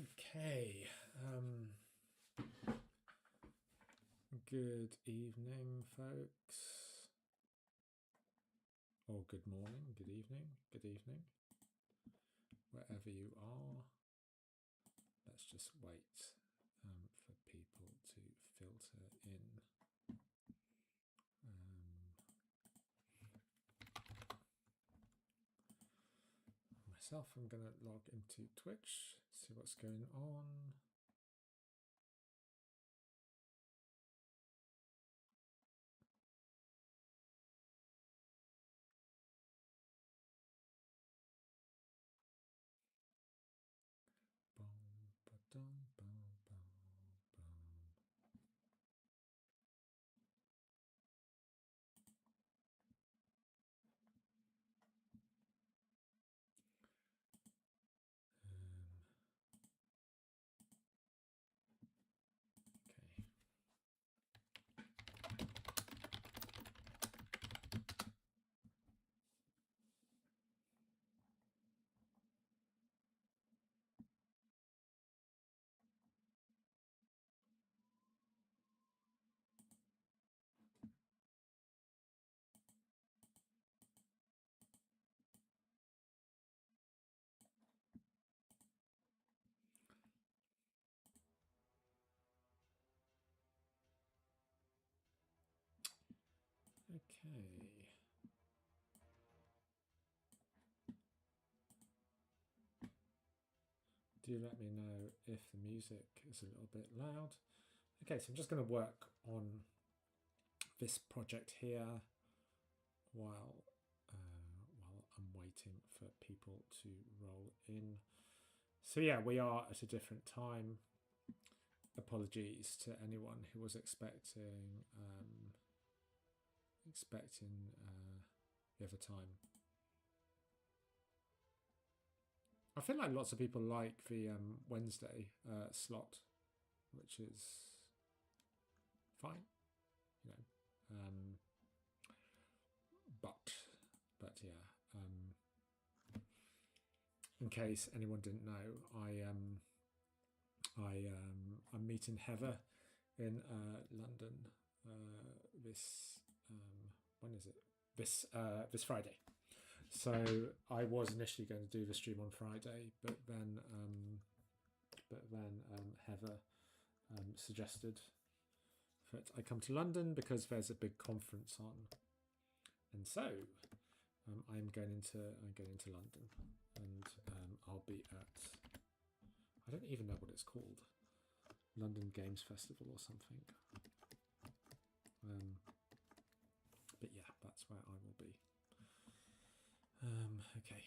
Okay. Good evening, folks. Or good morning, good evening, wherever you are. Let's just wait for people to filter in. Myself, I'm going to log into Twitch, see what's going on. Okay. Do let me know if the music is a little bit loud. Okay, so I'm just going to work on this project here while I'm waiting for people to roll in. So yeah, we are at a different time. Apologies to anyone who was expecting the other time. I feel like lots of people like the Wednesday slot, which is fine, you know. But yeah. In case anyone didn't know, I'm meeting Heather in London this when is it? This Friday. So I was initially going to do the stream on Friday, but then Heather suggested that I come to London because there's a big conference on, and so I'm going into London, and I'll be at, I don't even know what it's called, London Games Festival or something. But yeah, that's where I will be. Okay.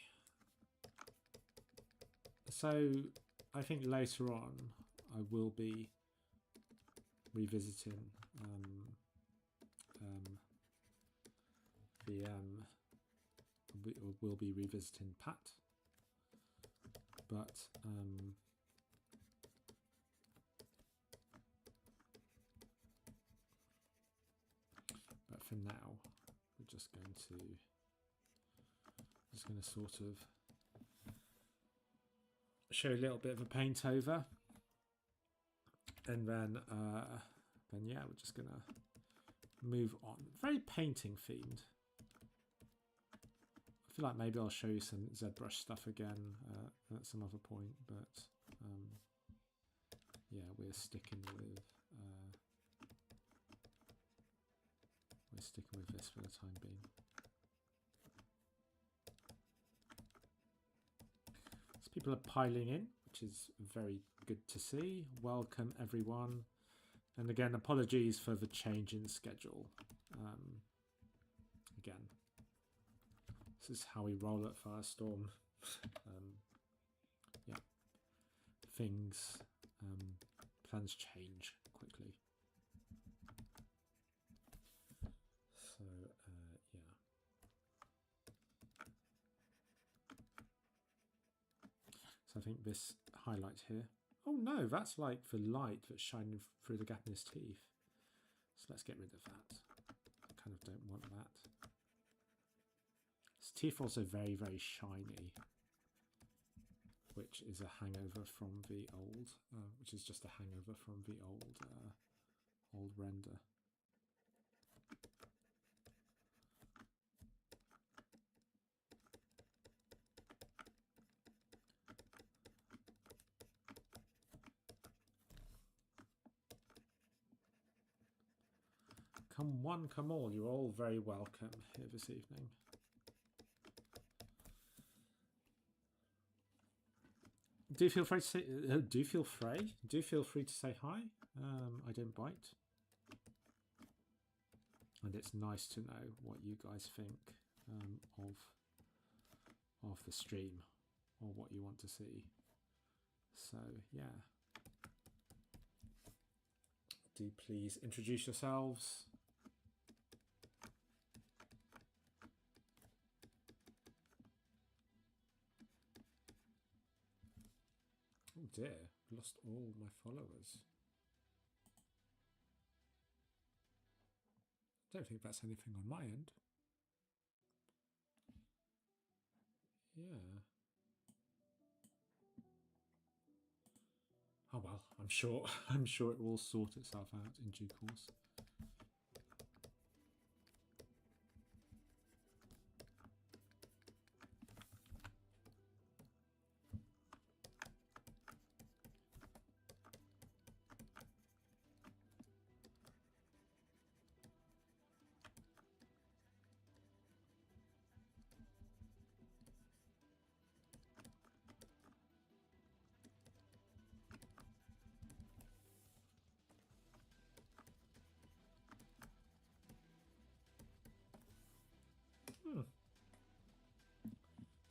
So I think later on I will be revisiting we'll be revisiting Pat, but for now we're just going to sort of show a little bit of a paint over, and then yeah, we're just gonna move on. Very painting themed. I feel like maybe I'll show you some ZBrush stuff again at some other point, but yeah, we're sticking with this for the time being. So people are piling in, which is very good to see. Welcome everyone, and again, apologies for the change in schedule. Again, this is how we roll at Firestorm. Yeah, things, plans change quickly. So yeah. So I think this highlight here. Oh no, that's like the light that's shining through the gap in his teeth. So let's get rid of that. I kind of don't want that. His teeth are also very, very shiny. which is a hangover from the old, which is just a hangover from the old render. Come one, come all, you're all very welcome here this evening. Do feel free to say, do feel free to say hi. I don't bite. And it's nice to know what you guys think of the stream or what you want to see. So yeah. Do please introduce yourselves. Oh dear, lost all my followers. Don't think that's anything on my end. Yeah. Oh well, I'm sure it will sort itself out in due course.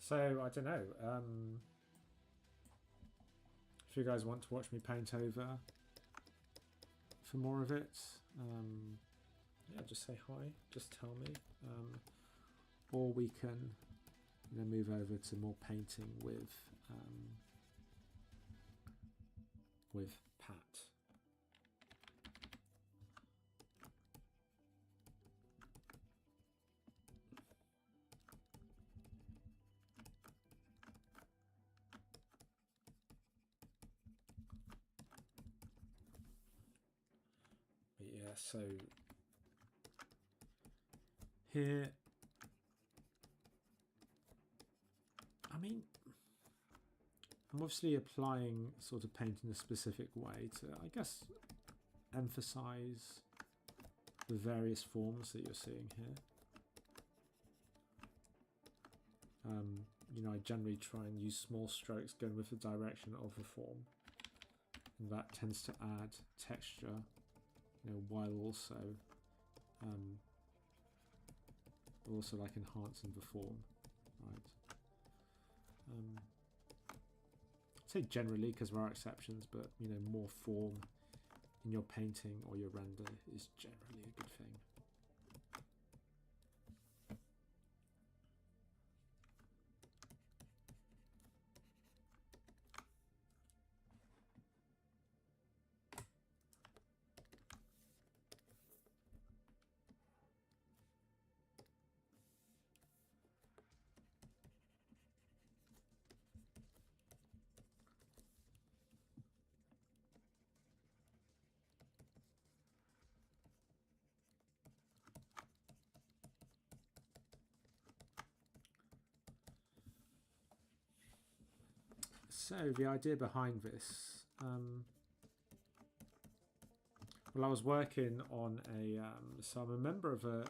So, I don't know, if you guys want to watch me paint over for more of it, yeah, just say hi, just tell me, or we can, you know, move over to more painting with Pat. Yeah, so here, I mean, I'm obviously applying sort of paint in a specific way to, I guess, emphasize the various forms that you're seeing here. You know, I generally try and use small strokes going with the direction of the form, and that tends to add texture, you know, while also like enhancing the form, right? I'd say generally, because there are exceptions, but you know, more form in your painting or your render is generally a good thing. So the idea behind this, well, I was working on a, so I'm a member of a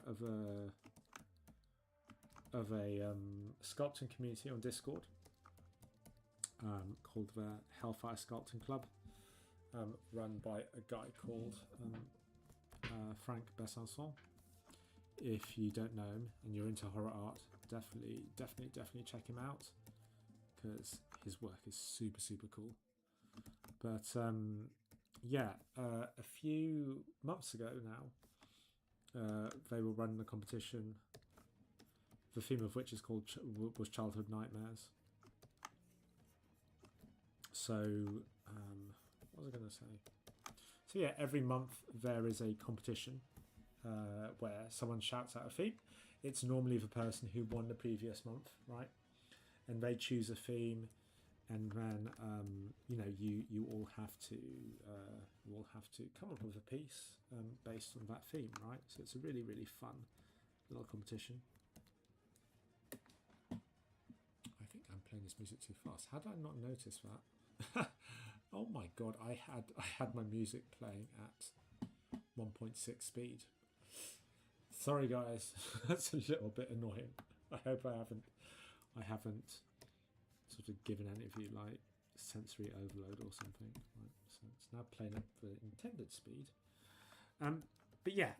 sculpting community on Discord called the Hellfire Sculpting Club, run by a guy called Frank Besançon. If you don't know him and you're into horror art, definitely check him out, because his work is super cool. But yeah, a few months ago now, they were running a competition, the theme of which was childhood nightmares. So what was I going to say? So yeah, every month there is a competition where someone shouts out a theme. It's normally the person who won the previous month, right? And they choose a theme and then you all have to come up with a piece based on that theme, right? So it's a really, really fun little competition. I think I'm playing this music too fast. How did I not notice that? Oh my god, I had my music playing at 1.6 speed. Sorry guys, that's a little bit annoying. I hope I haven't sort of given any of you like sensory overload or something. Right, so it's now playing at the intended speed. But yeah,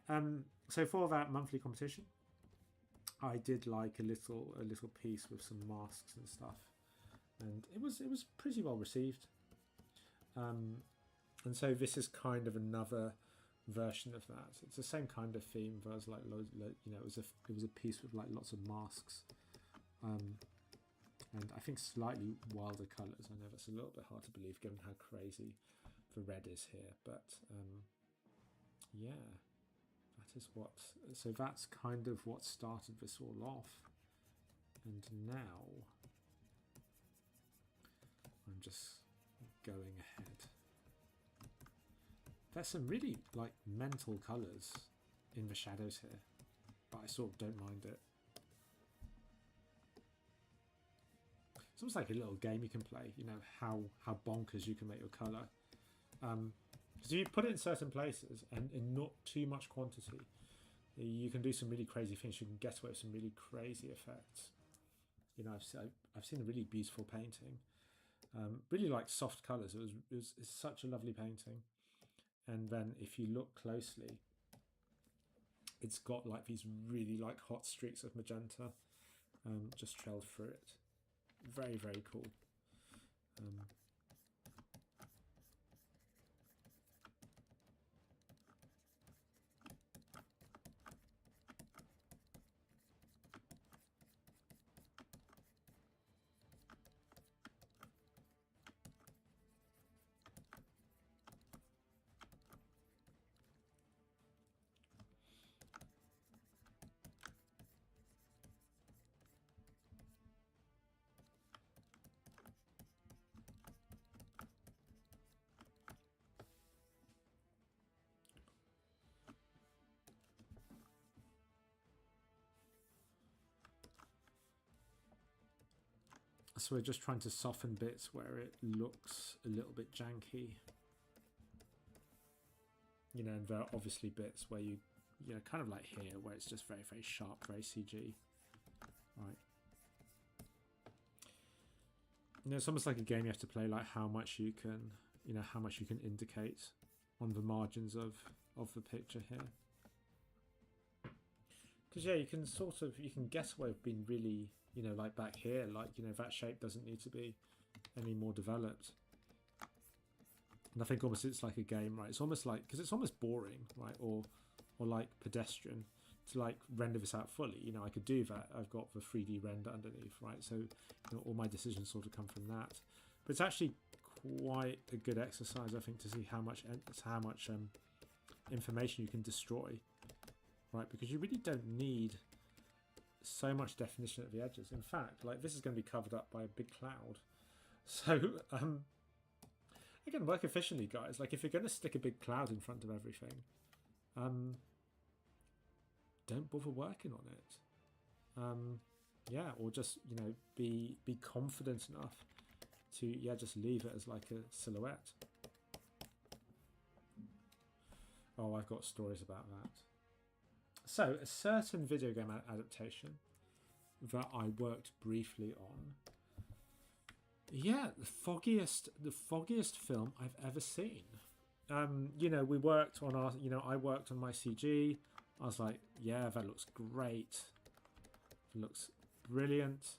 so for that monthly competition, I did like a little piece with some masks and stuff, and it was pretty well received. And so this is kind of another version of that. It's the same kind of theme, but it's like it was a piece with like lots of masks, and I think slightly wilder colours. I know that's a little bit hard to believe given how crazy the red is here, but yeah, that is what. So that's kind of what started this all off, and now I'm just going ahead. There's some really like mental colours in the shadows here, but I sort of don't mind it. It's almost like a little game you can play, you know, how bonkers you can make your colour. Because if you put it in certain places and in not too much quantity, you can do some really crazy things. You can get away with some really crazy effects. You know, I've seen a really beautiful painting. Really like soft colours. It's such a lovely painting. And then if you look closely, it's got like these really like hot streaks of magenta just trailed through it. Very, very cool. So we're just trying to soften bits where it looks a little bit janky. You know, and there are obviously bits where you know, kind of like here, where it's just very, very sharp, very CG. Right. You know, it's almost like a game you have to play, like how much you can, you know, how much you can indicate on the margins of the picture here. Because yeah, you can sort of, you can guess where it's been really, you know, like back here, like, you know, that shape doesn't need to be any more developed. And I think almost it's like a game, right? It's almost like, because it's almost boring, right? Or like pedestrian to like render this out fully. You know, I could do that. I've got the 3D render underneath, right? So, you know, all my decisions sort of come from that. But it's actually quite a good exercise, I think, to see how much information you can destroy, right? Because you really don't need so much definition at the edges. In fact, like this is going to be covered up by a big cloud. So again, work efficiently, guys. Like if you're going to stick a big cloud in front of everything, don't bother working on it. Yeah, or just, you know, be confident enough to just leave it as like a silhouette. Oh, I've got stories about that. So, a certain video game adaptation that I worked briefly on. Yeah, the foggiest film I've ever seen. You know, we worked on our, you know, I worked on my CG. I was like, yeah, that looks great. It looks brilliant.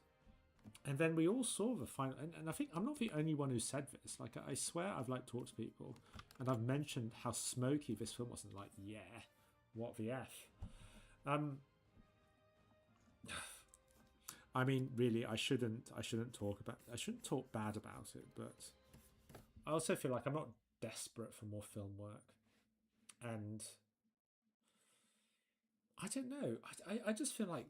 And then we all saw the final, and I think I'm not the only one who said this. Like, I swear I've like talked to people, and I've mentioned how smoky this film was, and like, yeah, what the F. I mean, really, I shouldn't talk bad about it, but I also feel like I'm not desperate for more film work, and I don't know. I just feel like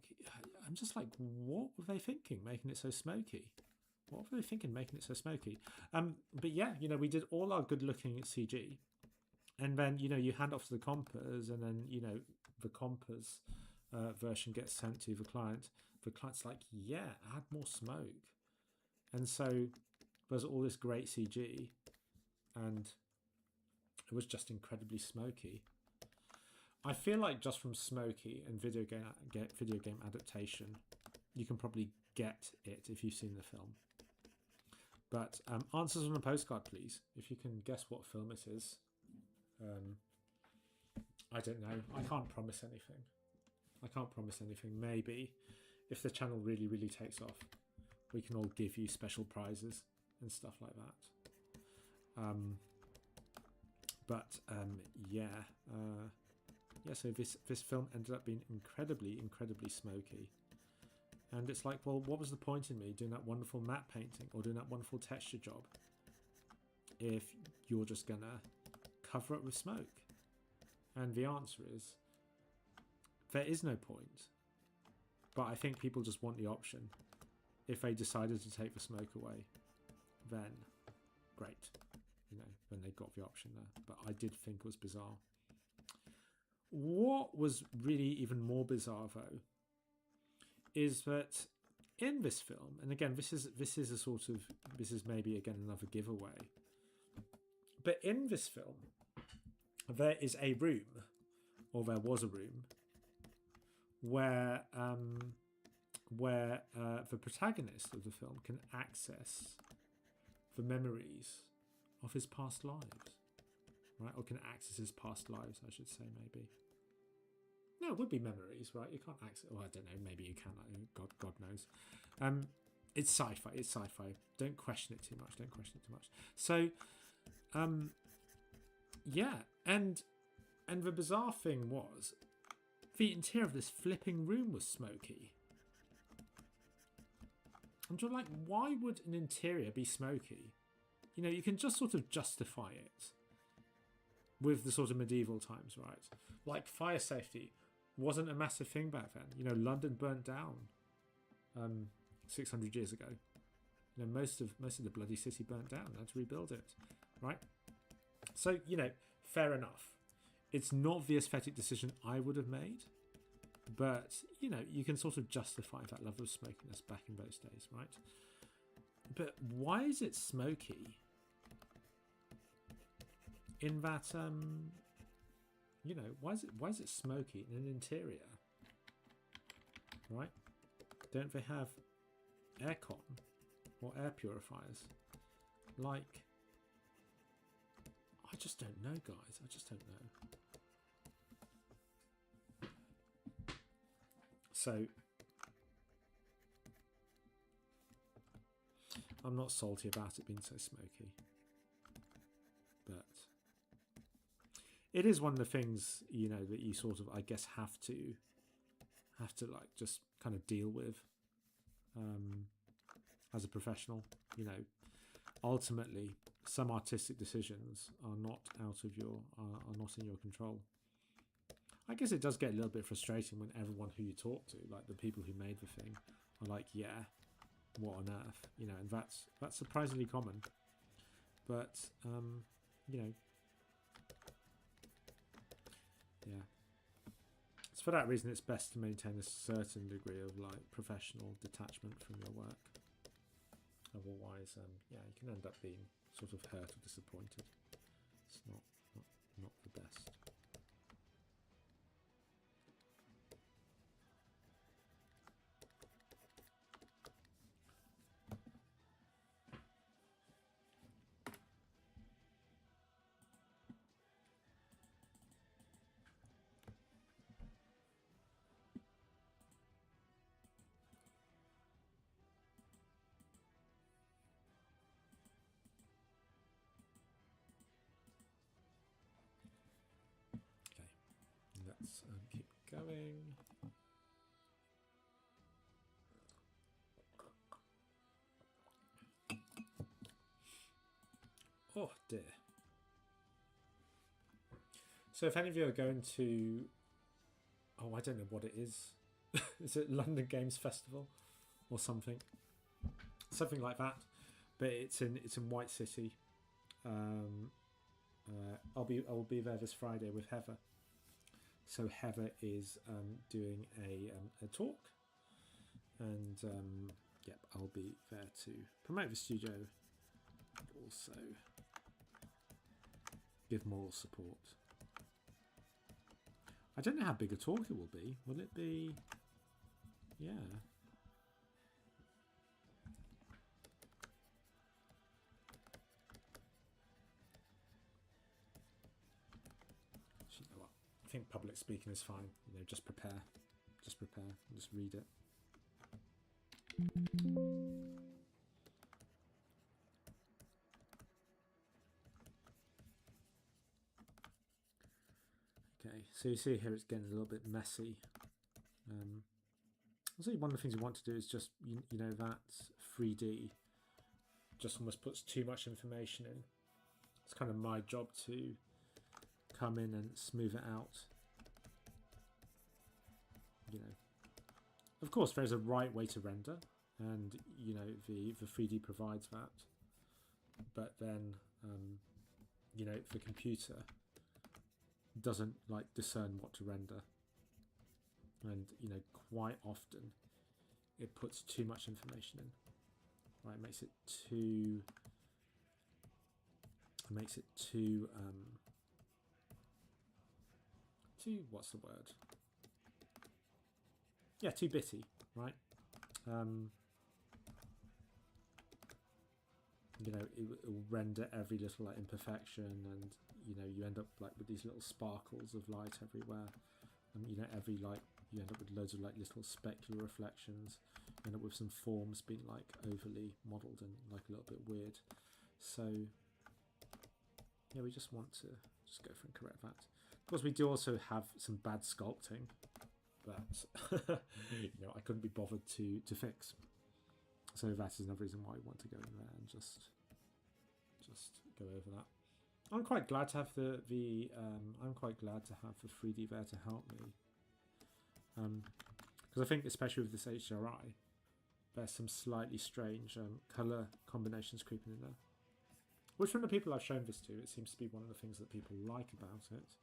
I'm just like, what were they thinking, making it so smoky? What were they thinking, making it so smoky? But yeah, you know, we did all our good-looking CG, and then you know you hand off to the compers, and then you know the compers version gets sent to the client. The client's like, yeah, add more smoke, and so there's all this great CG, and it was just incredibly smoky. I feel like just from smoky and video game adaptation, you can probably get it if you've seen the film. But answers on a postcard, please. If you can guess what film it is. I don't know. I can't promise anything. Maybe if the channel really, really takes off, we can all give you special prizes and stuff like that. Yeah. So this film ended up being incredibly, incredibly smoky. And it's like, well, what was the point in me doing that wonderful matte painting or doing that wonderful texture job if you're just going to cover it with smoke? And the answer is, there is no point. But I think people just want the option. If they decided to take the smoke away, then great. You know, when they got the option there. But I did think it was bizarre. What was really even more bizarre, though, is that in this film, and again, this is maybe again another giveaway, but in this film, there is a room, or there was a room, where the protagonist of the film can access the memories of his past lives, right? Or can access his past lives, I should say, maybe. No, it would be memories, right? You can't access. Well, I don't know. Maybe you can. God knows. It's sci-fi. Don't question it too much. So, yeah, and the bizarre thing was, the interior of this flipping room was smoky. And you're like, why would an interior be smoky? You know, you can just sort of justify it with the sort of medieval times, right? Like fire safety wasn't a massive thing back then. You know, London burnt down 600 years ago. You know, most of the bloody city burnt down. They had to rebuild it, right? So, you know, fair enough. It's not the aesthetic decision I would have made, but, you know, you can sort of justify that level of smokiness back in those days, right? But why is it smoky? In that, you know, why is it smoky in an interior? Right? Don't they have aircon or air purifiers? Like, I just don't know, guys. I just don't know. So, I'm not salty about it being so smoky, but it is one of the things, you know, that you sort of, I guess, have to like just kind of deal with as a professional. You know, ultimately, some artistic decisions are not are not in your control. I guess it does get a little bit frustrating when everyone who you talk to, like the people who made the thing, are like, yeah, what on earth, you know, and that's surprisingly common. But you know, yeah. So for that reason, it's best to maintain a certain degree of like professional detachment from your work. Otherwise, yeah, you can end up being sort of hurt or disappointed. It's not the best. Let's keep going. Oh dear. So if any of you are going to, I don't know what it is. Is it London Games Festival or something? something like that. But it's in White City. I'll be there this Friday with Heather. So Heather is doing a talk, and yep, I'll be there to promote the studio, but also give moral support. I don't know how big a talk it will be. Will it be? Yeah. You know what? I think public speaking is fine. You know, just prepare, and just read it. Okay, so you see here it's getting a little bit messy. Also, one of the things you want to do is just, you know, that 3D just almost puts too much information in. It's kind of my job to come in and smooth it out. You know, of course, there's a right way to render, and you know the 3D provides that. But then, you know, the computer doesn't like discern what to render. And you know, quite often it puts too much information in. Right, it makes it too what's the word? Yeah, too bitty, right? You know, it will render every little like imperfection, and you know, you end up like with these little sparkles of light everywhere. You know, every like, you end up with loads of like little specular reflections. You end up with some forms being like overly modelled and like a little bit weird. So yeah, we just want to just go through and correct that. Of course, we do also have some bad sculpting that you know, I couldn't be bothered to fix. So that is another reason why we want to go in there and just go over that. I'm quite glad to have the I'm quite glad to have the 3D there to help me, because I think especially with this HDRI, there's some slightly strange color combinations creeping in there. Which from the people I've shown this to, it seems to be one of the things that people like about it.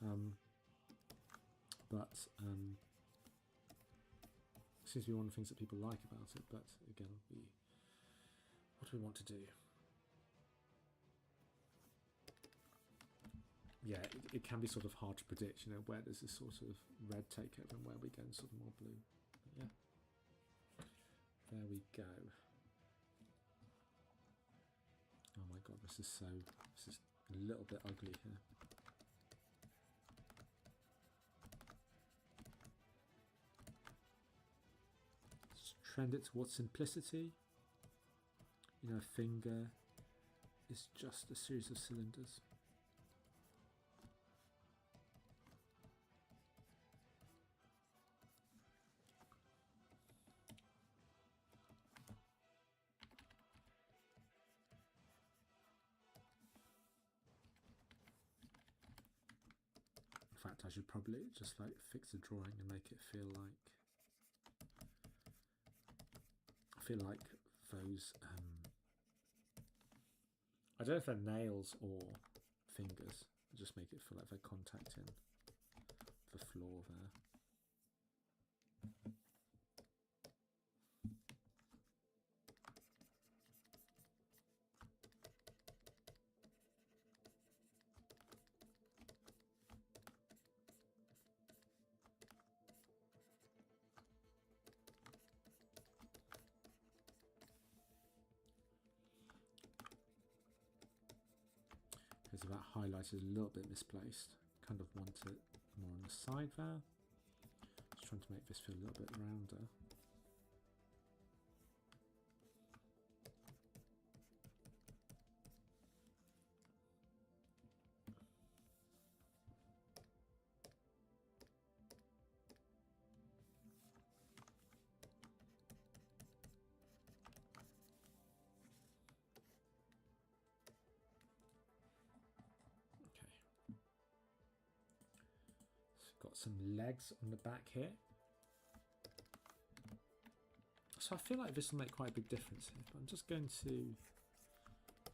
It seems to be one of the things that people like about it. But again, what do we want to do? Yeah, it can be sort of hard to predict, you know, where there's this sort of red takeover and where we go in sort of more blue. But yeah, there we go. Oh my god, this is a little bit ugly here. Let's trend it towards simplicity. You know, a finger is just a series of cylinders. In fact, I should probably just like fix the drawing and make it feel like those I don't know if they're nails or fingers. Just make it feel like they're contacting the floor there. Because that highlight is a little bit misplaced. Kind of want it more on the side there. Just trying to make this feel a little bit rounder. Got some legs on the back here. I feel like this will make quite a big difference here. But I'm just going to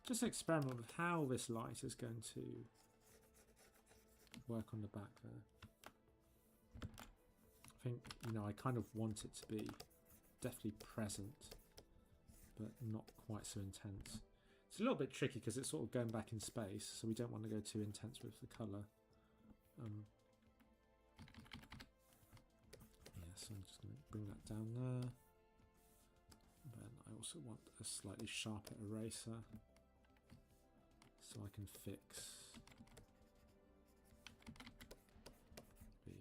just experiment with how this light is going to work on the back there. I think, you know, I kind of want it to be definitely present, but not quite so intense. It's a little bit tricky because it's sort of going back in space, so we don't want to go too intense with the colour. Yeah, so I'm just going to bring that down there. Then I also want a slightly sharper eraser so I can fix the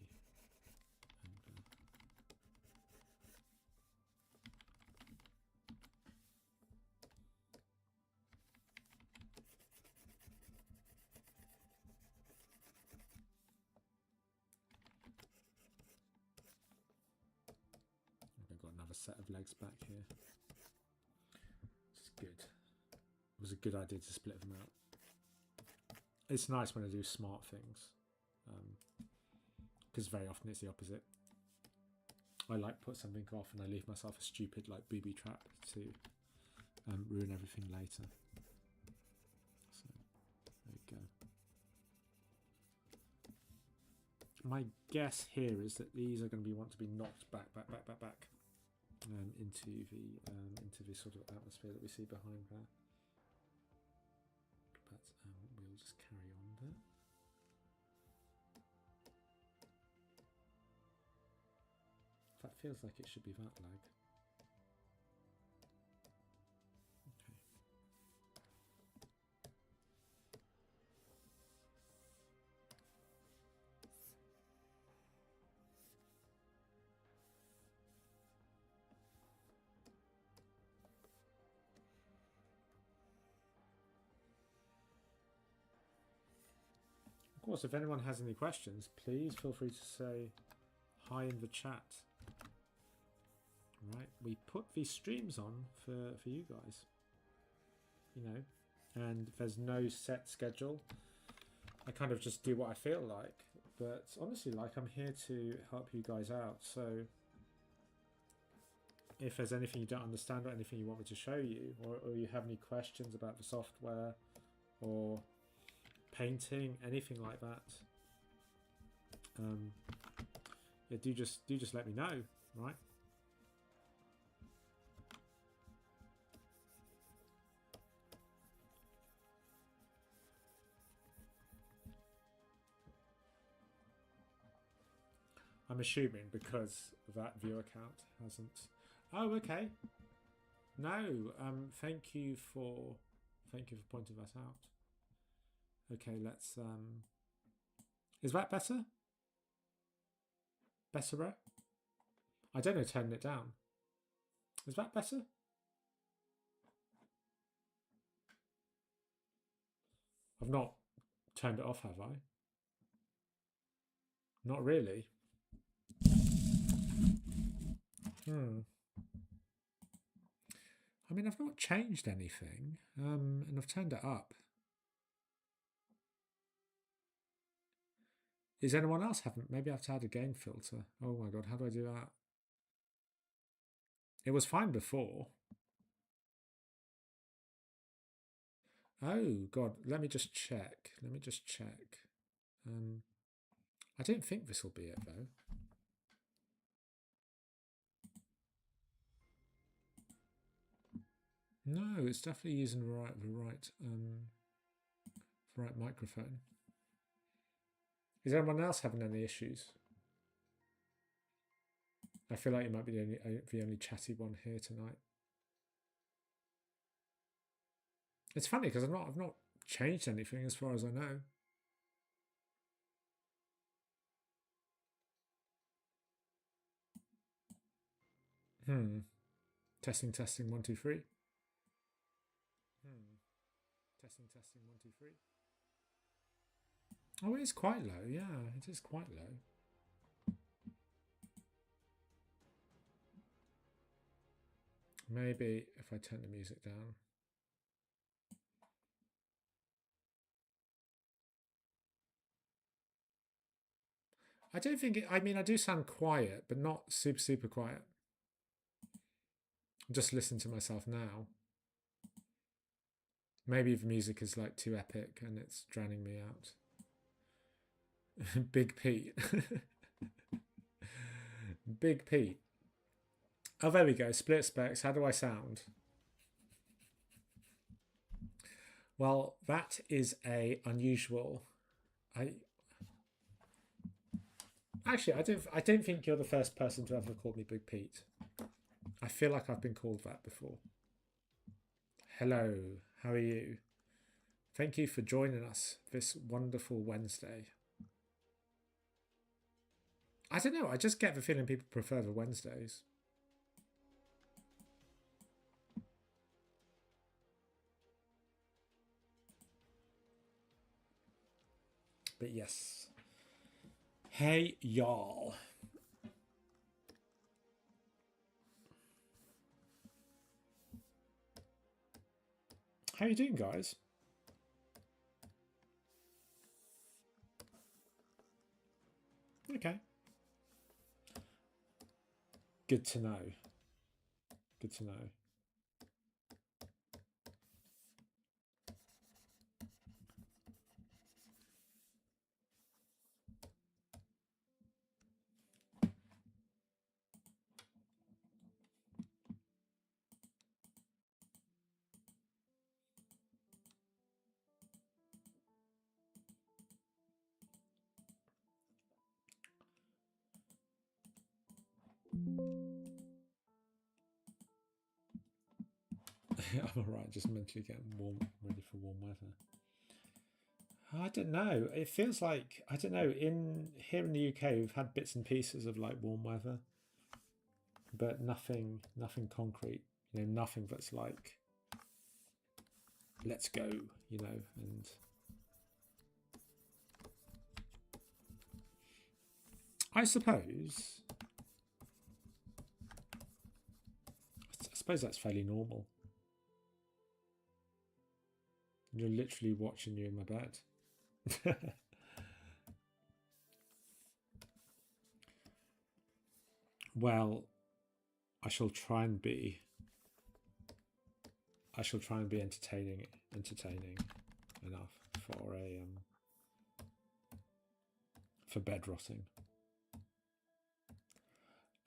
angle. I've got another set of legs back here. Which is good. It was a good idea to split them out. It's nice when I do smart things, because very often it's the opposite. I like put something off and I leave myself a stupid like booby trap to ruin everything later. So there you go. My guess here is that these are going to want to be knocked back into the sort of atmosphere that we see behind there. But we'll just carry on there. That feels like it should be that lag. Okay. Of course, if anyone has any questions, please feel free to say hi in the chat. Right, we put these streams on for you guys, you know, and there's no set schedule. I kind of just do what I feel like, but honestly, like, I'm here to help you guys out. So if there's anything you don't understand or anything you want me to show you, or you have any questions about the software or painting, anything like that, yeah, do just let me know, right? I'm assuming because that view account hasn't. Oh, okay. No, thank you for pointing that out. Okay, let's is that better? Better? I don't know, turning it down. Is that better? I've not turned it off, have I? Not really. I mean, I've not changed anything, and I've turned it up. Is anyone else haven't? Maybe I have to add a gain filter. Oh my god, how do I do that? It was fine before. Oh god, let me just check. I don't think this will be it though. No, it's definitely using the right microphone. Is anyone else having any issues? I feel like you might be the only chatty one here tonight. It's funny because I've not changed anything as far as I know. Testing 1 2 3. Testing 1 2 3. Oh, it is quite low. Yeah, it is quite low. Maybe if I turn the music down. I don't think it, I mean, I do sound quiet, but not super quiet. Just listen to myself now. Maybe the music is like too epic and it's drowning me out. Big Pete. Big Pete. Oh, there we go. Split specs. How do I sound? Well, that is a unusual. Actually, I don't think you're the first person to ever call me Big Pete. I feel like I've been called that before. Hello, how are you? Thank you for joining us this wonderful Wednesday. I don't know, I just get the feeling people prefer the Wednesdays. But yes. Hey, y'all. How you doing, guys? Okay. Good to know. Good to know. I'm alright, just mentally getting warm, ready for warm weather. I don't know. It feels like, I don't know, here in the UK we've had bits and pieces of like warm weather, but nothing concrete. You know, nothing that's like, let's go, you know. And I suppose that's fairly normal. You're literally watching you in my bed. Well, I shall try and be entertaining enough for for bed rotting.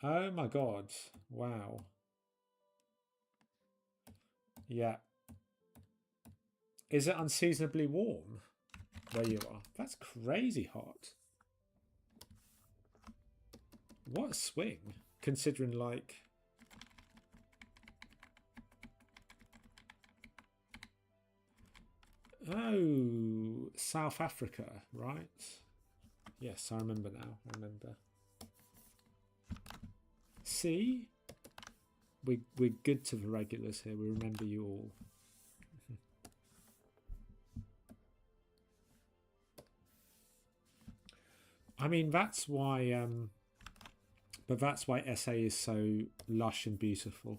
Oh my god. Wow. Yeah. Is it unseasonably warm where you are? That's crazy hot. What a swing, considering like... Oh, South Africa, right? Yes, I remember now. I remember. See? We're good to the regulars here. We remember you all. I mean, that's why... but that's why SA is so lush and beautiful.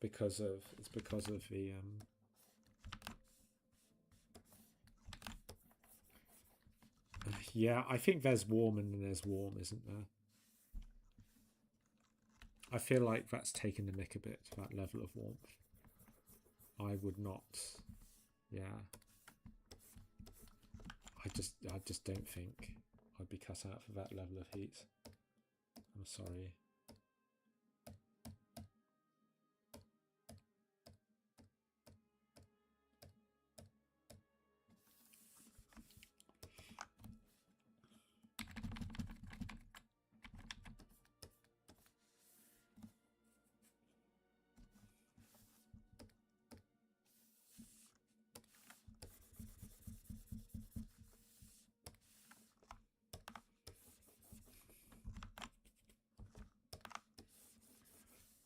It's because of the... yeah, I think there's warm and there's warm, isn't there? I feel like that's taken the mick a bit, that level of warmth. I would not... Yeah. I just don't think I'd be cut out for that level of heat. I'm sorry.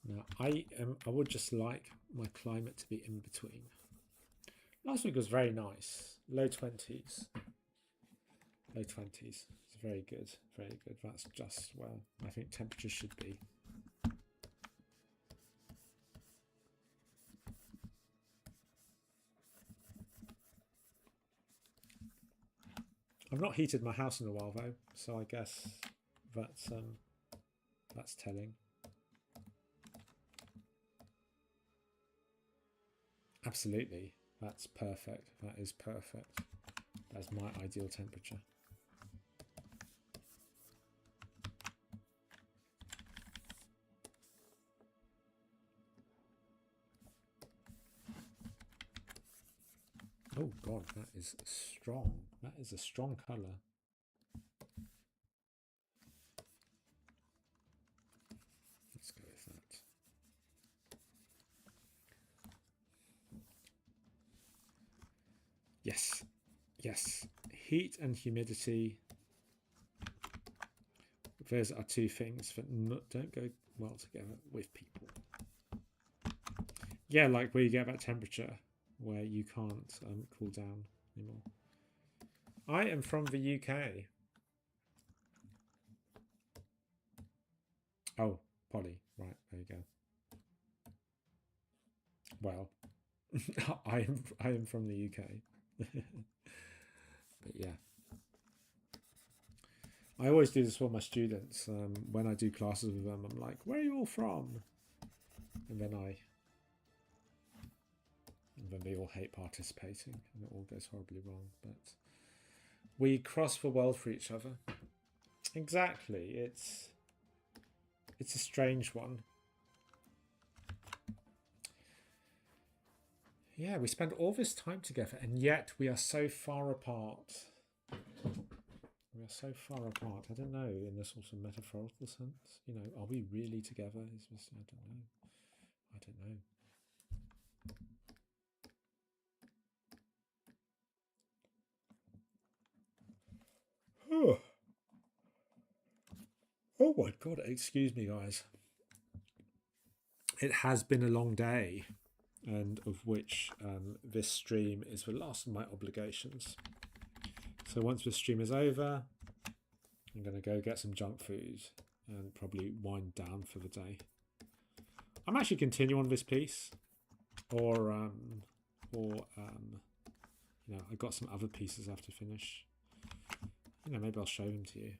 Now, I would just like my climate to be in between. Last week was very nice. Low 20s. Low 20s. It's very good. Very good. That's just where I think temperatures should be. I've not heated my house in a while though, so I guess that's telling. Absolutely. That's perfect. That is perfect. That's my ideal temperature. Oh God, that is strong. That is a strong colour. Let's go with that. Yes, yes. Heat and humidity. Those are two things that don't go well together with people. Yeah, like where you get that temperature where you can't cool down anymore. I am from the UK. Oh, Polly. Right, there you go. Well, I am from the UK. But yeah. I always do this for my students. When I do classes with them, I'm like, where are you all from? And then they all hate participating and it all goes horribly wrong. But we cross the world for each other. Exactly. It's a strange one. Yeah, we spend all this time together and yet we are so far apart. We are so far apart. I don't know, in this sort of metaphorical sense. You know, are we really together? Is this, I don't know. I don't know. Oh my God, excuse me, guys. It has been a long day, and of which this stream is the last of my obligations. So once this stream is over, I'm going to go get some junk food and probably wind down for the day. I'm actually continuing on this piece, or you know, I've got some other pieces I have to finish. You know, maybe I'll show them to you.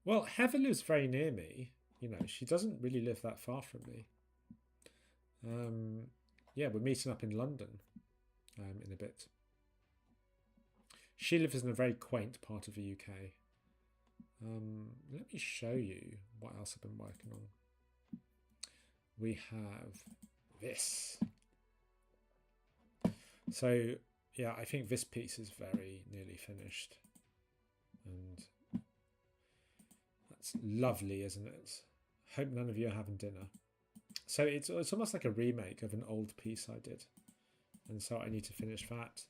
Well, Heather lives very near me. You know, she doesn't really live that far from me. Yeah, we're meeting up in London in a bit. She lives in a very quaint part of the UK. Let me show you what else I've been working on. We have this. So, yeah, I think this piece is very nearly finished. And that's lovely, isn't it? Hope none of you are having dinner. So it's almost like a remake of an old piece I did. And so I need to finish that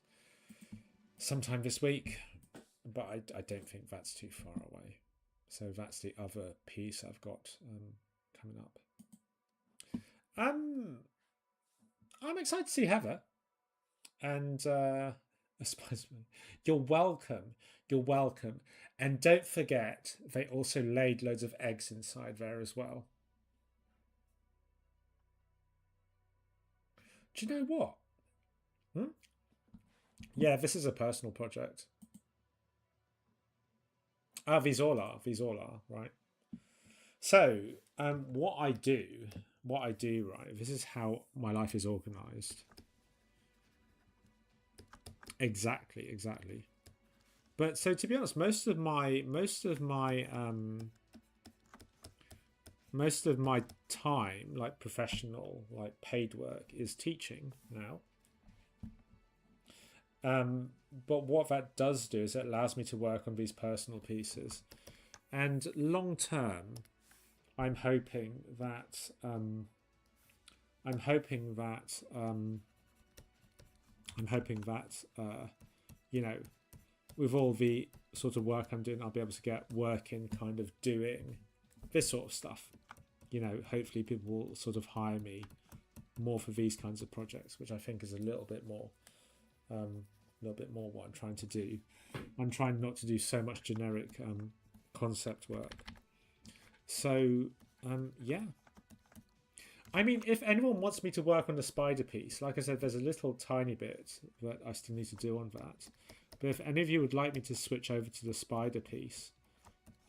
sometime this week. But I don't think that's too far away. So that's the other piece I've got coming up. I'm excited to see Heather. And I suppose you're welcome. You're welcome. And don't forget, they also laid loads of eggs inside there as well. Do you know what? Yeah, this is a personal project. These all are, right? So, what I do, right? This is how my life is organized. Exactly. But so to be honest, most of my time, like professional, like paid work, is teaching now. But what that does do is it allows me to work on these personal pieces, and long term, I'm hoping that you know, with all the sort of work I'm doing, I'll be able to get work in kind of doing this sort of stuff. You know, hopefully people will sort of hire me more for these kinds of projects, which I think is a little bit more what I'm trying to do. I'm trying not to do so much generic concept work. So yeah. I mean, if anyone wants me to work on the spider piece, like I said, there's a little tiny bit that I still need to do on that. But if any of you would like me to switch over to the spider piece,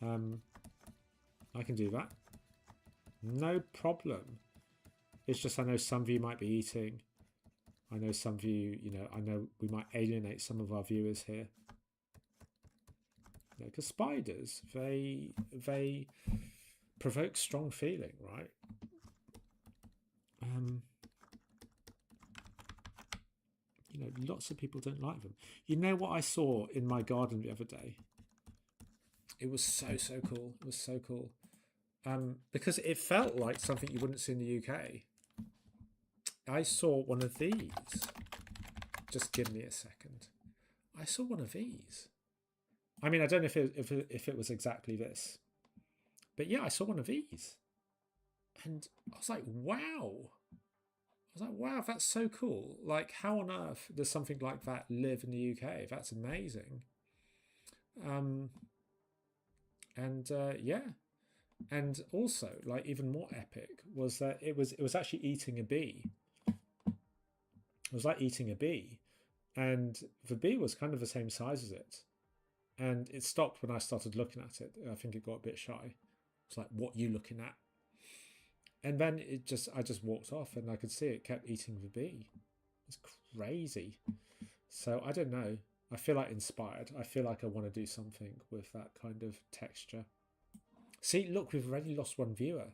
I can do that. No problem. It's just I know some of you might be eating. I know some of you, I know we might alienate some of our viewers here. Because spiders, they provoke strong feeling, right? Lots of people don't like them. You know what I saw in my garden the other day? It was so cool. It was so cool. Because it felt like something you wouldn't see in the UK. I saw one of these. Just give me a second. I saw one of these. I mean, I don't know if it was exactly this. But yeah, I saw one of these. And I was like, wow. I was like, wow, that's so cool. Like, how on earth does something like that live in the UK? That's amazing. Yeah. And also, like, even more epic was that it was actually eating a bee. It was like eating a bee. And the bee was kind of the same size as it. And it stopped when I started looking at it. I think it got a bit shy. It's like, what are you looking at? And then I just walked off and I could see it kept eating the bee. It's crazy. So I don't know. I feel like inspired. I feel like I want to do something with that kind of texture. See, look, we've already lost one viewer.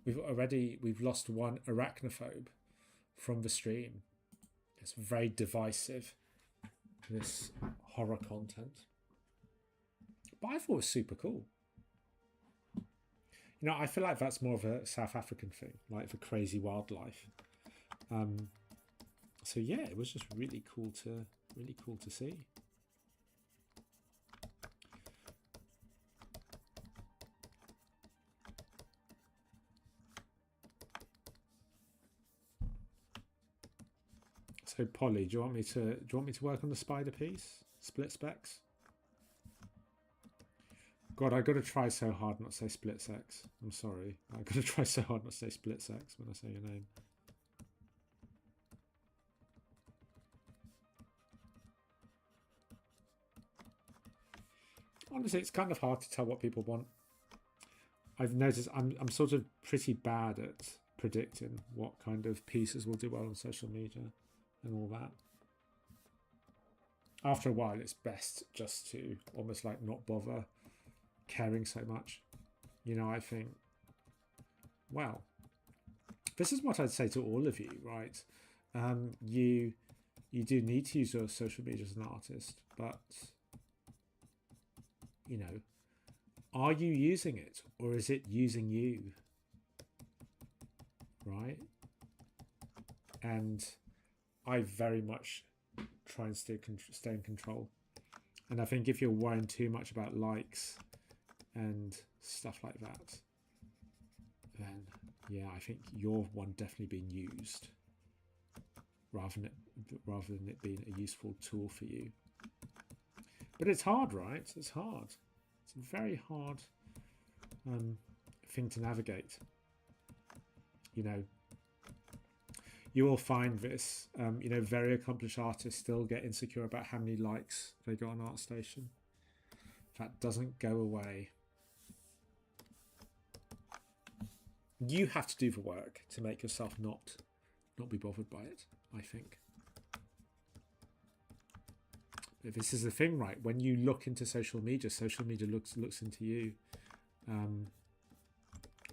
We've lost one arachnophobe from the stream. It's very divisive, this horror content. But I thought it was super cool. I feel like that's more of a South African thing, like the crazy wildlife. So yeah, it was just really cool to see. So Polly, do you want me to work on the spider piece? Split specs? God, I got to try so hard not to say split sex. I'm sorry. I got to try so hard not to say split sex when I say your name. Honestly, it's kind of hard to tell what people want. I've noticed I'm sort of pretty bad at predicting what kind of pieces will do well on social media and all that. After a while, it's best just to almost like not bother caring so much. I think, well, this is what I'd say to all of you, right? You do need to use your social media as an artist, but are you using it or is it using you? Right? And I very much try and stay in control. And I think if you're worrying too much about likes and stuff like that, then yeah, I think you're one definitely being used rather than it being a useful tool for you. But it's hard, right? It's hard. It's a very hard thing to navigate. You will find this, very accomplished artists still get insecure about how many likes they got on ArtStation. That doesn't go away. You have to do the work to make yourself not be bothered by it, I think. But this is the thing, right? When you look into social media looks into you.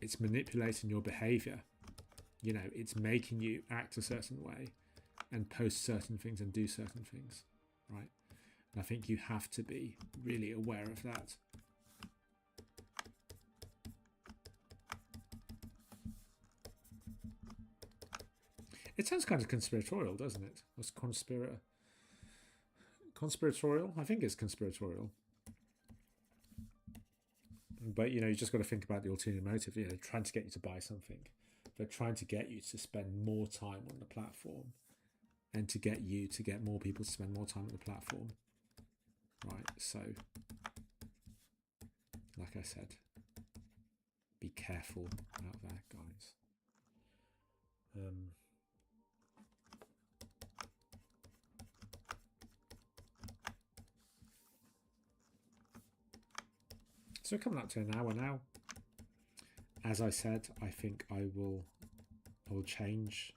It's manipulating your behavior. It's making you act a certain way and post certain things and do certain things, right? And I think you have to be really aware of that. It sounds kind of conspiratorial, doesn't it? What's conspiratorial? I think it's conspiratorial. But, you just got to think about the ulterior motive, trying to get you to buy something. They're trying to get you to spend more time on the platform and to get more people to spend more time on the platform. Right, so, like I said, be careful out there, guys. So we're coming up to an hour now. as I said, I think I will change.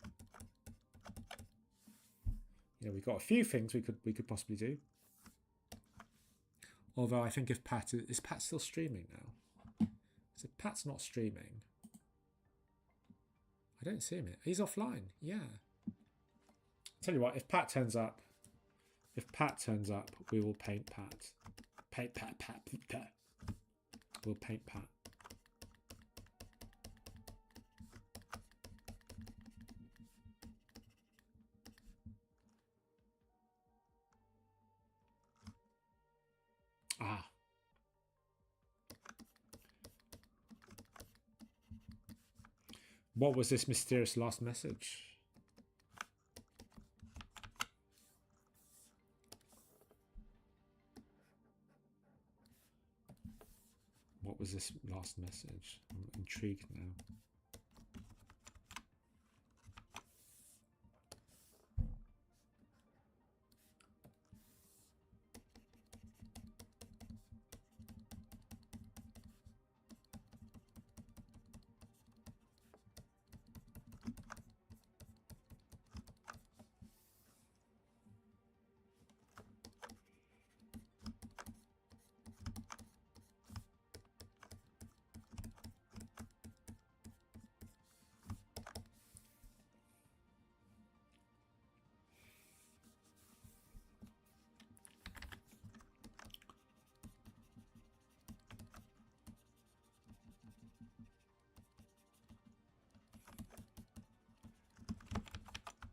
You know, we've got a few things we could possibly do. Although I think if Pat is Pat still streaming now? So Pat's not streaming. I don't see him here. He's offline. Yeah. Tell you what, if Pat turns up, we will paint Pat. Paint Pat. We'll paint Pat. Ah. What was this mysterious last message? What was this last message? I'm intrigued now.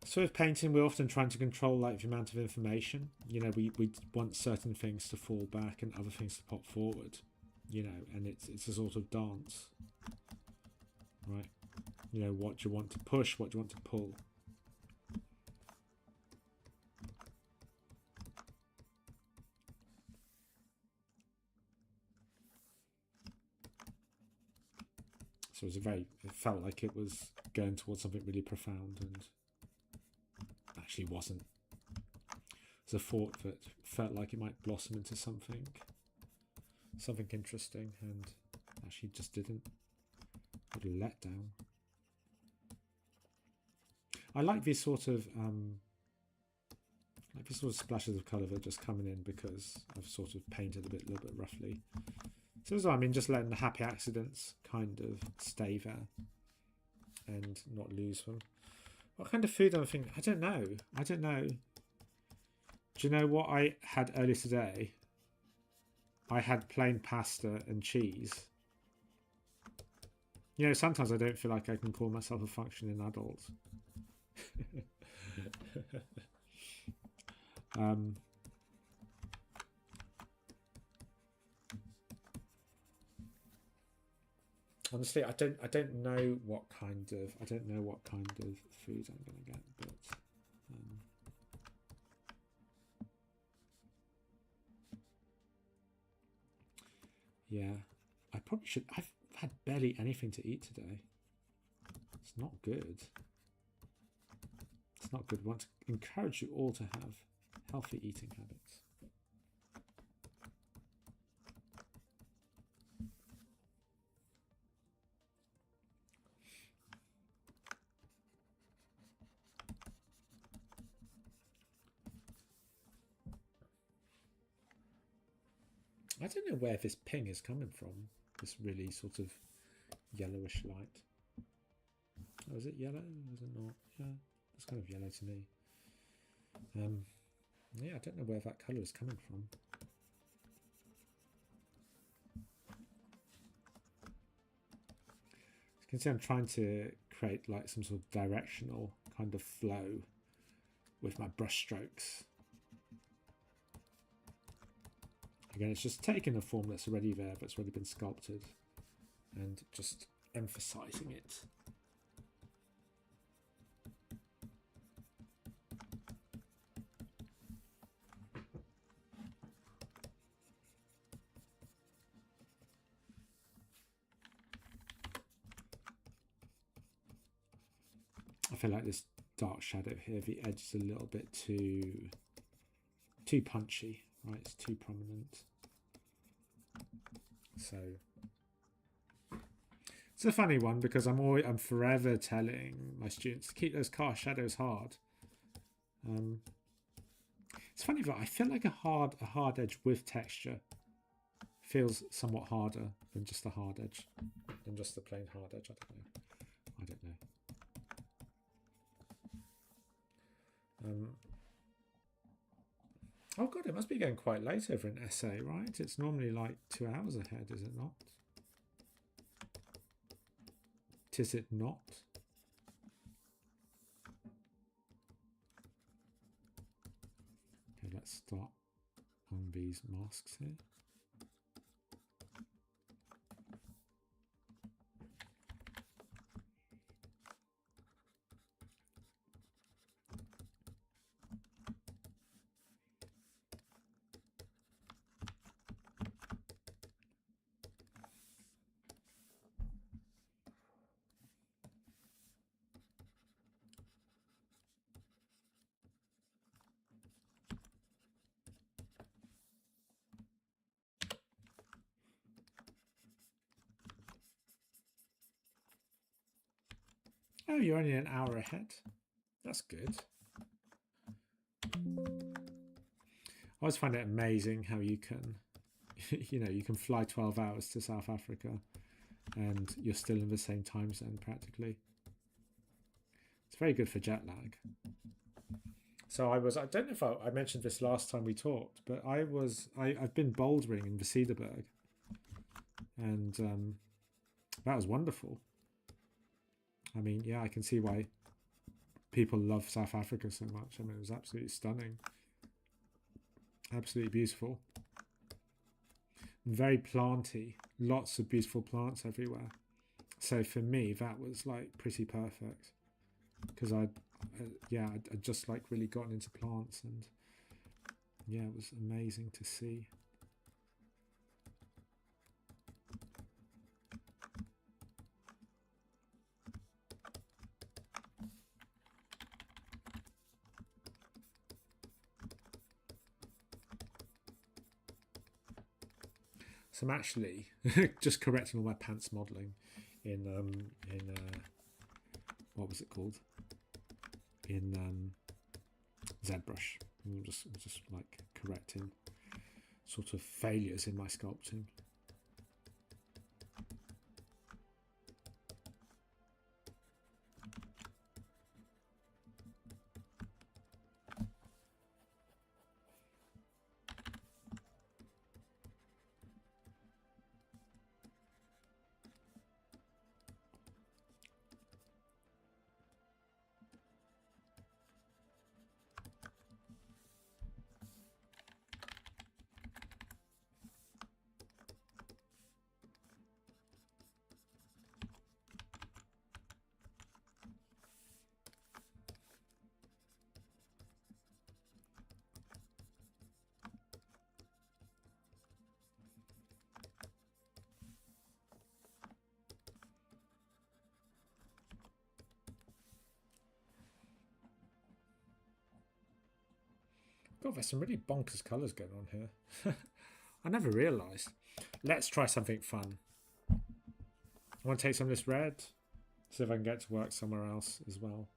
So with painting, we're often trying to control like the amount of information. You know, we want certain things to fall back and other things to pop forward. You know, and it's a sort of dance, right? You know, what do you want to push? What do you want to pull? So it felt like it was going towards something really profound, and actually wasn't. It's a thought that felt like it might blossom into something interesting, and actually just didn't. What a letdown. I like these sort of splashes of colour that are just coming in because I've sort of painted a little bit roughly. So as well, I mean, just letting the happy accidents kind of stay there and not lose them. What kind of food am I thinking? I don't know. Do you know what I had earlier today? I had plain pasta and cheese. You know, sometimes I don't feel like I can call myself a functioning adult. Honestly, I don't know what kind of food I'm gonna get, but yeah, I probably should. I've had barely anything to eat today. It's not good. It's not good. I want to encourage you all to have healthy eating habits. I don't know where this ping is coming from. This really sort of yellowish light. Oh, is it yellow? Is it not? Yeah, it's kind of yellow to me. Yeah, I don't know where that colour is coming from. You can see I'm trying to create like some sort of directional kind of flow with my brush strokes. Again, it's just taking a form that's already there, that's already been sculpted, and just emphasizing it. I feel like this dark shadow here, the edge is a little bit too punchy, right? It's too prominent. So It's a funny one because I'm forever telling my students to keep those cast shadows hard. It's funny, but I feel like a hard edge with texture feels somewhat harder than just a hard edge, than just the plain hard edge. I don't know. Oh god, it must be getting quite late over in SA, right? It's normally like 2 hours ahead, is it not? Is it not? Okay, let's start on these masks here. Oh, you're only an hour ahead. That's good. I always find it amazing how you can, you can fly 12 hours to South Africa and you're still in the same time zone practically. It's very good for jet lag. So I don't know if I mentioned this last time we talked, but I've been bouldering in the Cederberg, and that was wonderful. I mean, yeah, I can see why people love South Africa so much. I mean, it was absolutely stunning. Absolutely beautiful. Very planty. Lots of beautiful plants everywhere. So for me, that was like pretty perfect. Because I'd just like really gotten into plants, and yeah, it was amazing to see. So I'm actually just correcting all my pants modelling in what was it called? In ZBrush. I'm just like correcting sort of failures in my sculpting. God, there's some really bonkers colours going on here. I never realised. Let's try something fun. I want to take some of this red, see if I can get to work somewhere else as well.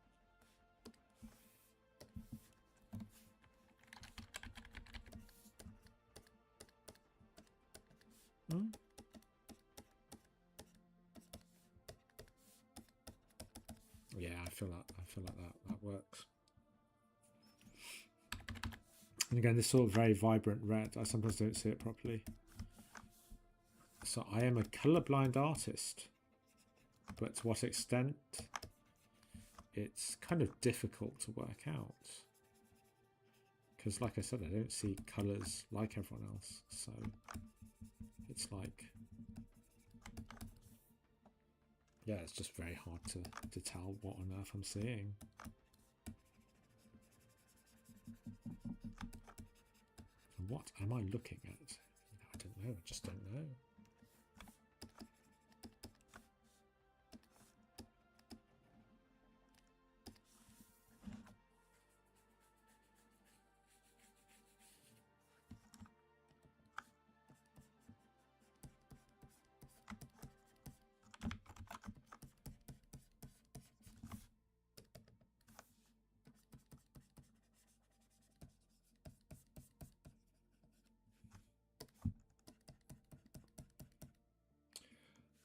Yeah, I feel like that works. And again, this sort of very vibrant red, I sometimes don't see it properly. So I am a colourblind artist, but to what extent, it's kind of difficult to work out. Because like I said, I don't see colours like everyone else. So it's like, yeah, it's just very hard to tell what on earth I'm seeing. What am I looking at? I don't know. I just don't know.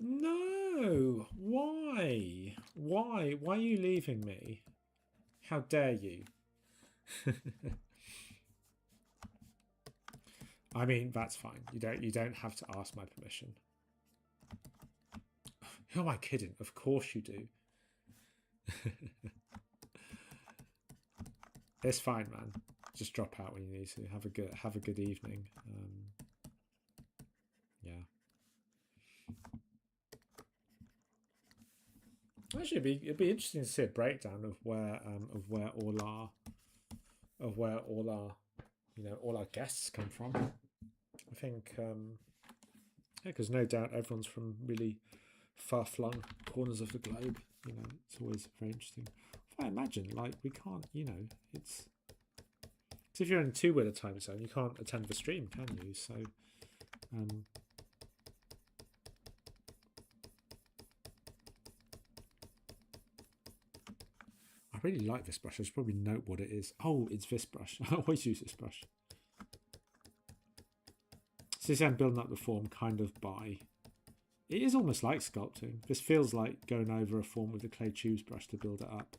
No! Why? Why? Why are you leaving me? How dare you? I mean, that's fine. You don't have to ask my permission. Who am I kidding? Of course you do. It's fine, man. Just drop out when you need to. Have a good evening. Yeah. Actually, it'd be interesting to see a breakdown of where all our all our guests come from. I think because no doubt everyone's from really far-flung corners of the globe. It's always very interesting. I imagine, like, we can't, it's if you're in a 2-wheeler time zone, you can't attend the stream, can you? So, I really like this brush. I should probably note what it is. Oh, it's this brush. I always use this brush. So I'm building up the form kind of by... It is almost like sculpting. This feels like going over a form with a clay tubes brush to build it up.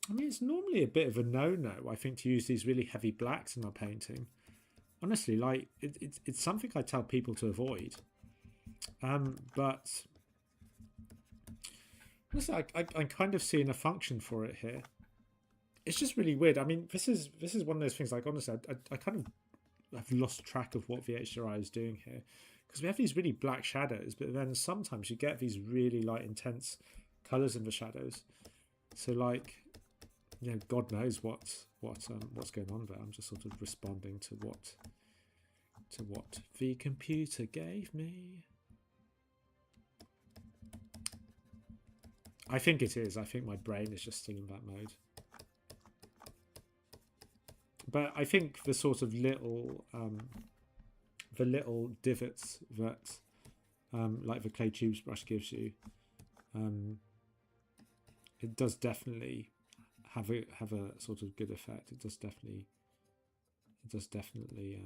I mean, it's normally a bit of a no-no, I think, to use these really heavy blacks in our painting. Honestly, like, it's something I tell people to avoid. But honestly, I'm kind of seeing a function for it here. It's just really weird. I mean, this is one of those things, like, honestly, I kind of have lost track of what VHDRI is doing here. Because we have these really black shadows, but then sometimes you get these really, like, intense colours in the shadows. So, like... God knows what's going on there. I'm just sort of responding to what the computer gave me. I think it is. I think my brain is just still in that mode. But I think the sort of little divots that like the clay tubes brush gives you, it does definitely have a sort of good effect. It does definitely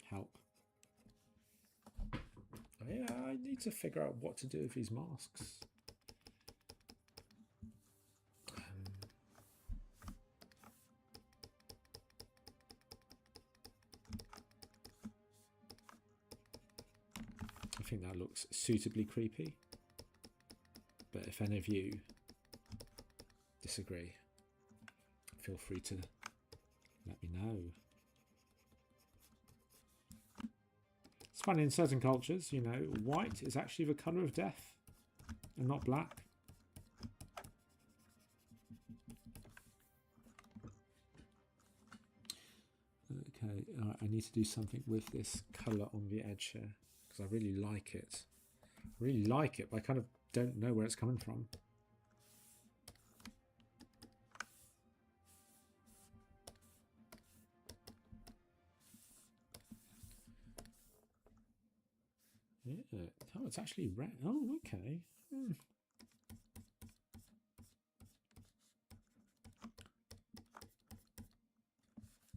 help. Yeah, I need to figure out what to do with these masks. I think that looks suitably creepy. But if any of you disagree, feel free to let me know. It's funny, in certain cultures, white is actually the colour of death and not black. Okay, I need to do something with this colour on the edge here because I really like it. I really like it, but I kind of don't know where it's coming from. Yeah. Oh, it's actually red. Oh, okay.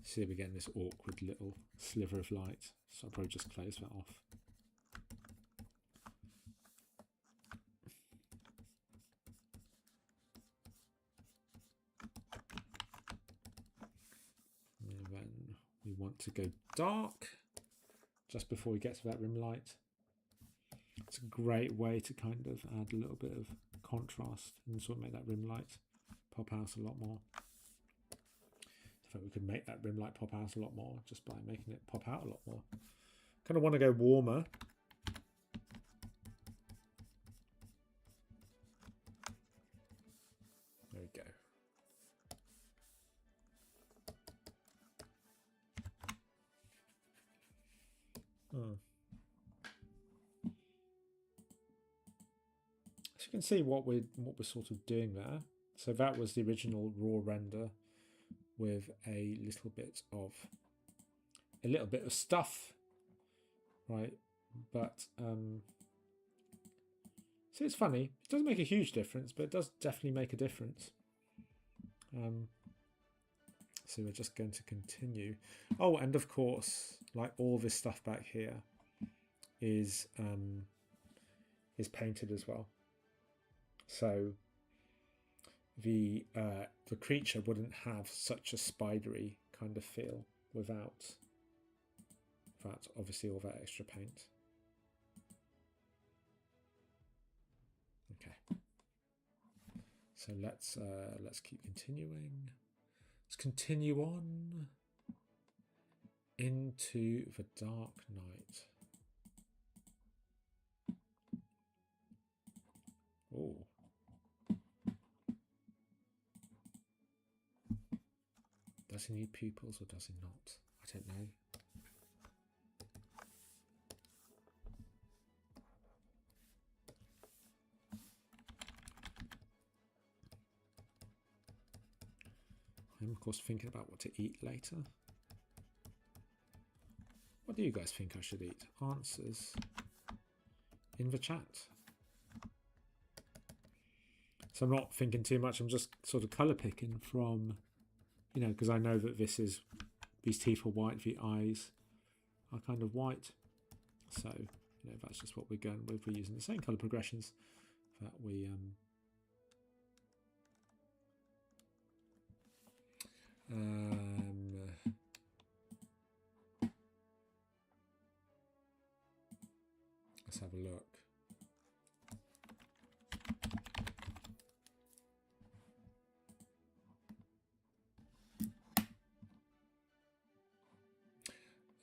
See, we're getting this awkward little sliver of light, so I'll probably just close that off. And then we want to go dark just before we get to that rim light. It's a great way to kind of add a little bit of contrast and sort of make that rim light pop out a lot more. In fact, we could make that rim light pop out a lot more just by making it pop out a lot more. Kind of want to go warmer. There we go. you can see what we're sort of doing there. So that was the original raw render with a little bit of stuff, right? But so it's funny. It doesn't make a huge difference, but it does definitely make a difference. So we're just going to continue. Oh, and of course, like all this stuff back here is painted as well. So the creature wouldn't have such a spidery kind of feel without obviously all that extra paint. Okay. So let's keep continuing. Let's continue on into the dark night. Oh. Does he need pupils or does he not? I don't know. I'm of course thinking about what to eat later. What do you guys think I should eat? Answers in the chat. So I'm not thinking too much. I'm just sort of colour picking from, you know, because I know that these teeth are white, the eyes are kind of white. So, you know, that's just what we're going with. We're using the same colour progressions that we let's have a look.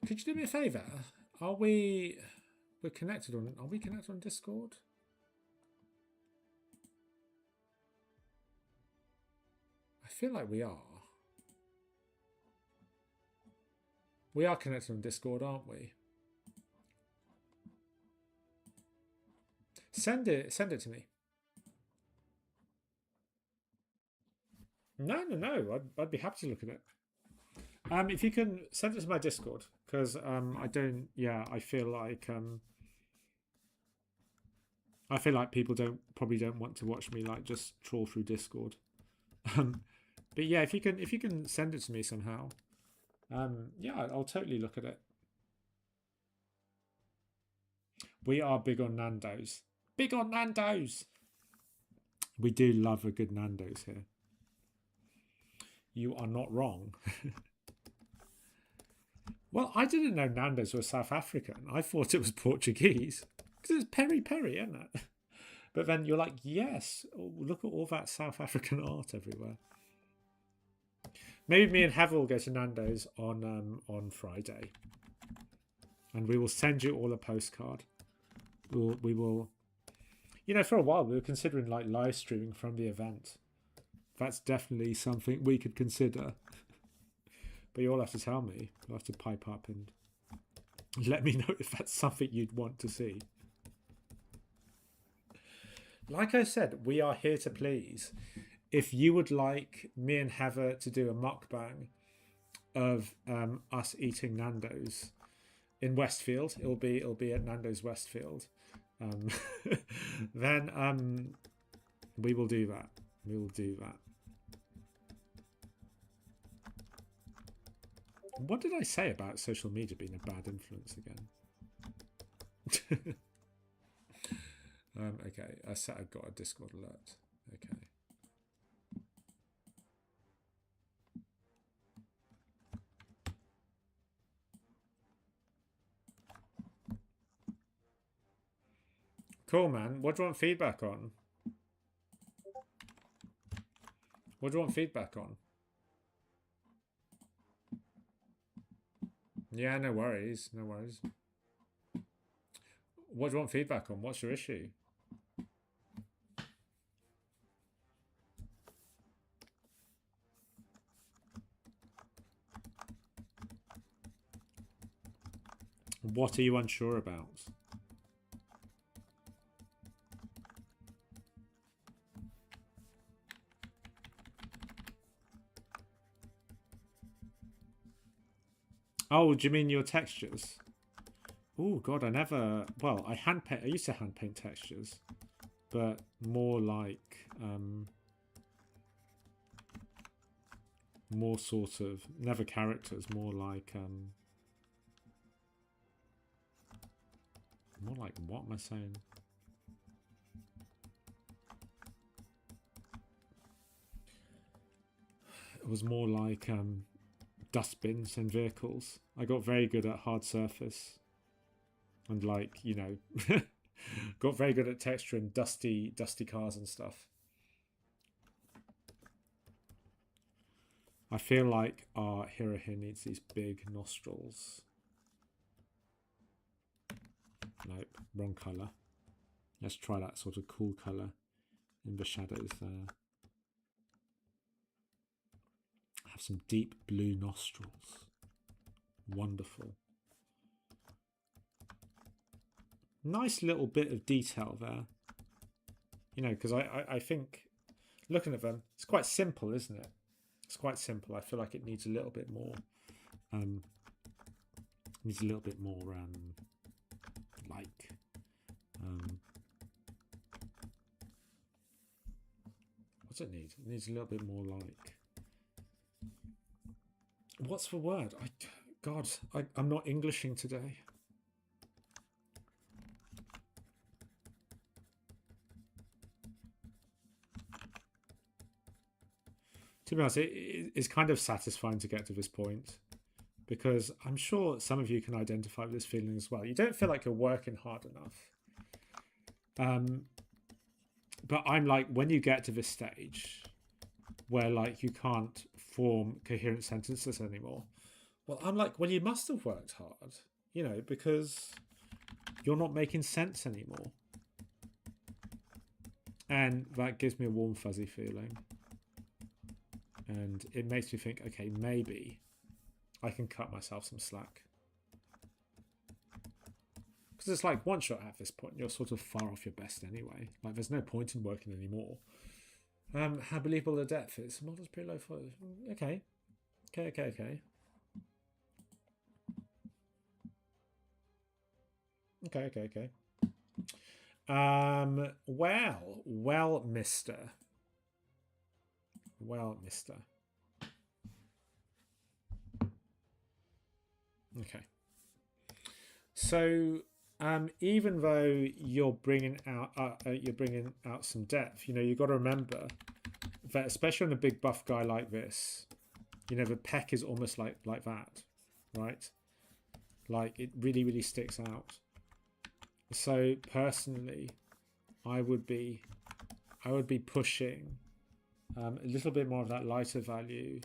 Could you do me a favour? We're connected on? Are we connected on Discord? I feel like we are. We are connected on Discord, aren't we? Send it to me. No. I'd be happy to look at it. If you can send it to my Discord, because I don't. Yeah, I feel like people probably don't want to watch me like just trawl through Discord. But yeah, if you can send it to me somehow, yeah, I'll totally look at it. We are big on Nando's. Big on Nando's. We do love a good Nando's here. You are not wrong. Well, I didn't know Nando's was South African. I thought it was Portuguese. Because it's peri peri, isn't it? But then you're like, yes, oh, look at all that South African art everywhere. Maybe me and Heather will go to Nando's on Friday. And we will send you all a postcard. We will... You know, for a while we were considering like live streaming from the event. That's definitely something we could consider. But you all have to tell me. You'll have to pipe up and let me know if that's something you'd want to see. Like I said, we are here to please. If you would like me and Heather to do a mukbang of us eating Nando's in Westfield, it'll be at Nando's Westfield. Then we will do that. We will do that. What did I say about social media being a bad influence again? Okay, I said I got a Discord alert. Okay. Cool, man. What do you want feedback on? What do you want feedback on? Yeah, no worries. No worries. What do you want feedback on? What's your issue? What are you unsure about? Oh, do you mean your textures? Oh God, I never. Well, I used to hand paint textures, but more like more sort of never characters, more like what am I saying? It was more like dustbins and vehicles. I got very good at hard surface and like, you know, got very good at texturing dusty cars and stuff. I feel like our hero here needs these big nostrils. Nope, wrong colour. Let's try that sort of cool colour in the shadows there. Have some deep blue nostrils. Wonderful. Nice little bit of detail there. You know, because I think looking at them, it's quite simple, isn't it? It's quite simple. I feel like it needs a little bit more. What's it need? It needs a little bit more like. What's the word? I'm not Englishing today. To be honest, it's kind of satisfying to get to this point because I'm sure some of you can identify with this feeling as well. You don't feel like you're working hard enough. But I'm like, when you get to this stage where like you can't form coherent sentences anymore, well, I'm like, well, you must have worked hard, you know, because you're not making sense anymore. And that gives me a warm, fuzzy feeling. And it makes me think, okay, maybe I can cut myself some slack. Because it's like once you're at this point, you're sort of far off your best anyway. Like there's no point in working anymore. How believable the depth is. Models pretty low for okay. Okay. Well, mister. Okay. So, even though you're bringing out some depth, you know, you've got to remember that, especially on a big buff guy like this, you know, the peck is almost like that, right? Like it really sticks out. So personally, I would be pushing a little bit more of that lighter value,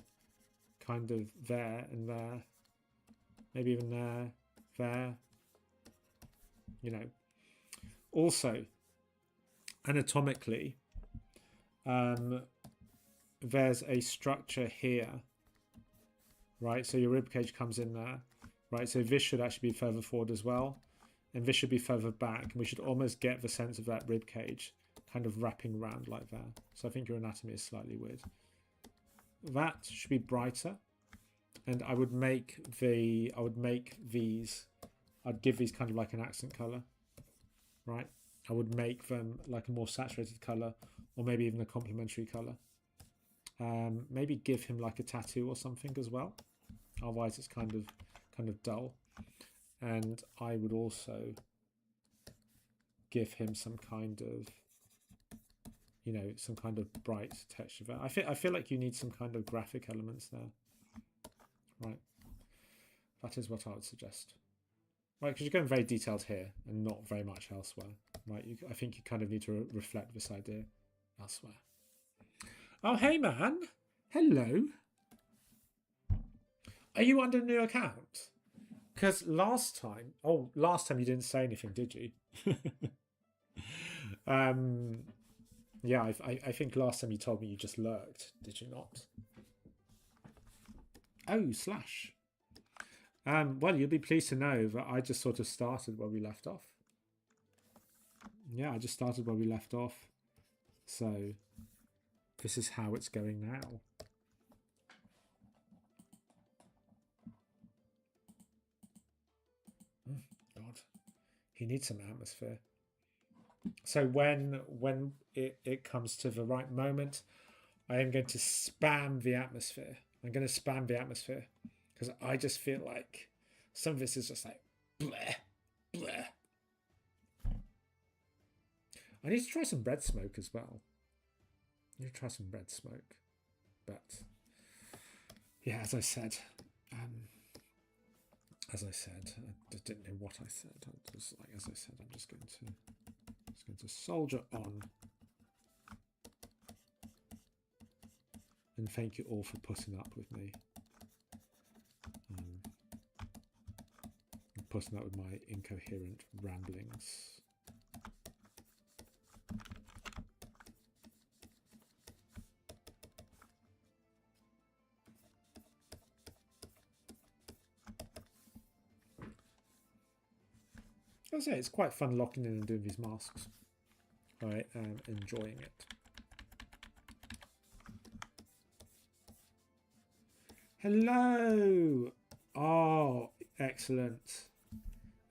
kind of there and there, maybe even there. You know, also anatomically, there's a structure here, right? So your ribcage comes in there, right? So this should actually be further forward as well, and this should be further back, and we should almost get the sense of that ribcage kind of wrapping around like that. So I think your anatomy is slightly weird. That should be brighter, and I would give these kind of like an accent color, right? I would make them like a more saturated color, or maybe even a complementary color. Maybe give him like a tattoo or something as well. Otherwise, it's kind of dull. And I would also give him some kind of, you know, some kind of bright texture. I feel like you need some kind of graphic elements there, right? That is what I would suggest. Right, because you're going very detailed here and not very much elsewhere, right? I think you kind of need to reflect this idea elsewhere. Oh, hey, man. Hello. Are you under a new account? Because last time you didn't say anything, did you? Yeah, I think last time you told me you just lurked, did you not? Oh, slash. Well, you'll be pleased to know that I just sort of started where we left off. Yeah, I just started where we left off. So this is how it's going now. God, he needs some atmosphere. So when it comes to the right moment, I am going to spam the atmosphere. I'm going to spam the atmosphere because I just feel like some of this is just like bleh, bleh. I need to try some red smoke as well. I need to try some red smoke, but yeah, as I said, I didn't know what I said. I was like, as I said, I'm just going to soldier on. And thank you all for putting up with me. Putting up with my incoherent ramblings. I say it's quite fun locking in and doing these masks. I am enjoying it. Hello! Oh, excellent.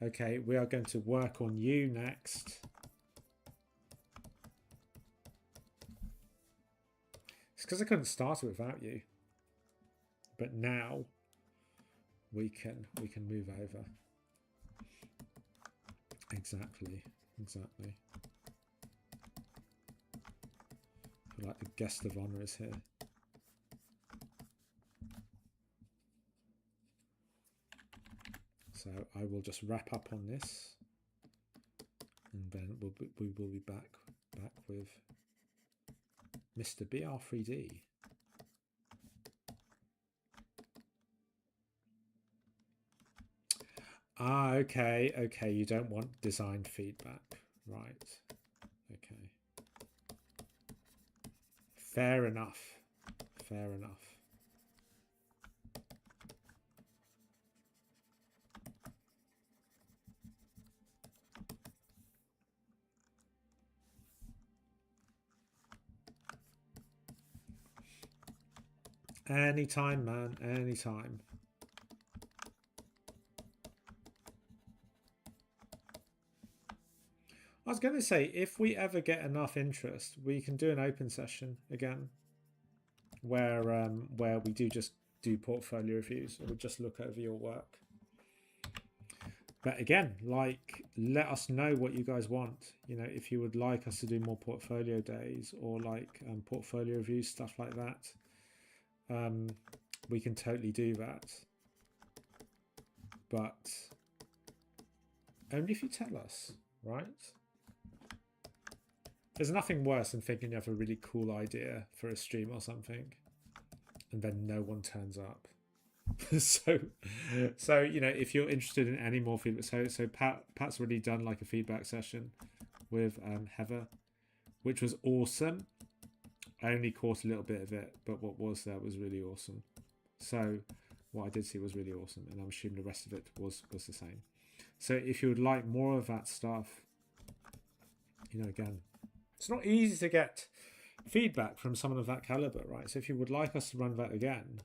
Okay, we are going to work on you next. It's because I couldn't start it without you. But now we can move over. Exactly. I feel like the guest of honor is here. So I will just wrap up on this, and then we will be back with Mr. BR3D. Ah, okay. You don't want design feedback, right? Okay. Fair enough. Anytime, man. Anytime. I was going to say, if we ever get enough interest, we can do an open session again, where we just do portfolio reviews, or we just look over your work. But again, like, let us know what you guys want. You know, if you would like us to do more portfolio days or like portfolio reviews, stuff like that. We can totally do that, but only if you tell us, right? There's nothing worse than thinking you have a really cool idea for a stream or something, and then no one turns up. so you know, if you're interested in any more feedback, so Pat's already done like a feedback session with Heather, which was awesome. I only caught a little bit of it, but what was there was really awesome. So what I did see was really awesome, and I'm assuming the rest of it was the same. So if you would like more of that stuff, you know, again, it's not easy to get feedback from someone of that caliber, right? So if you would like us to run that again,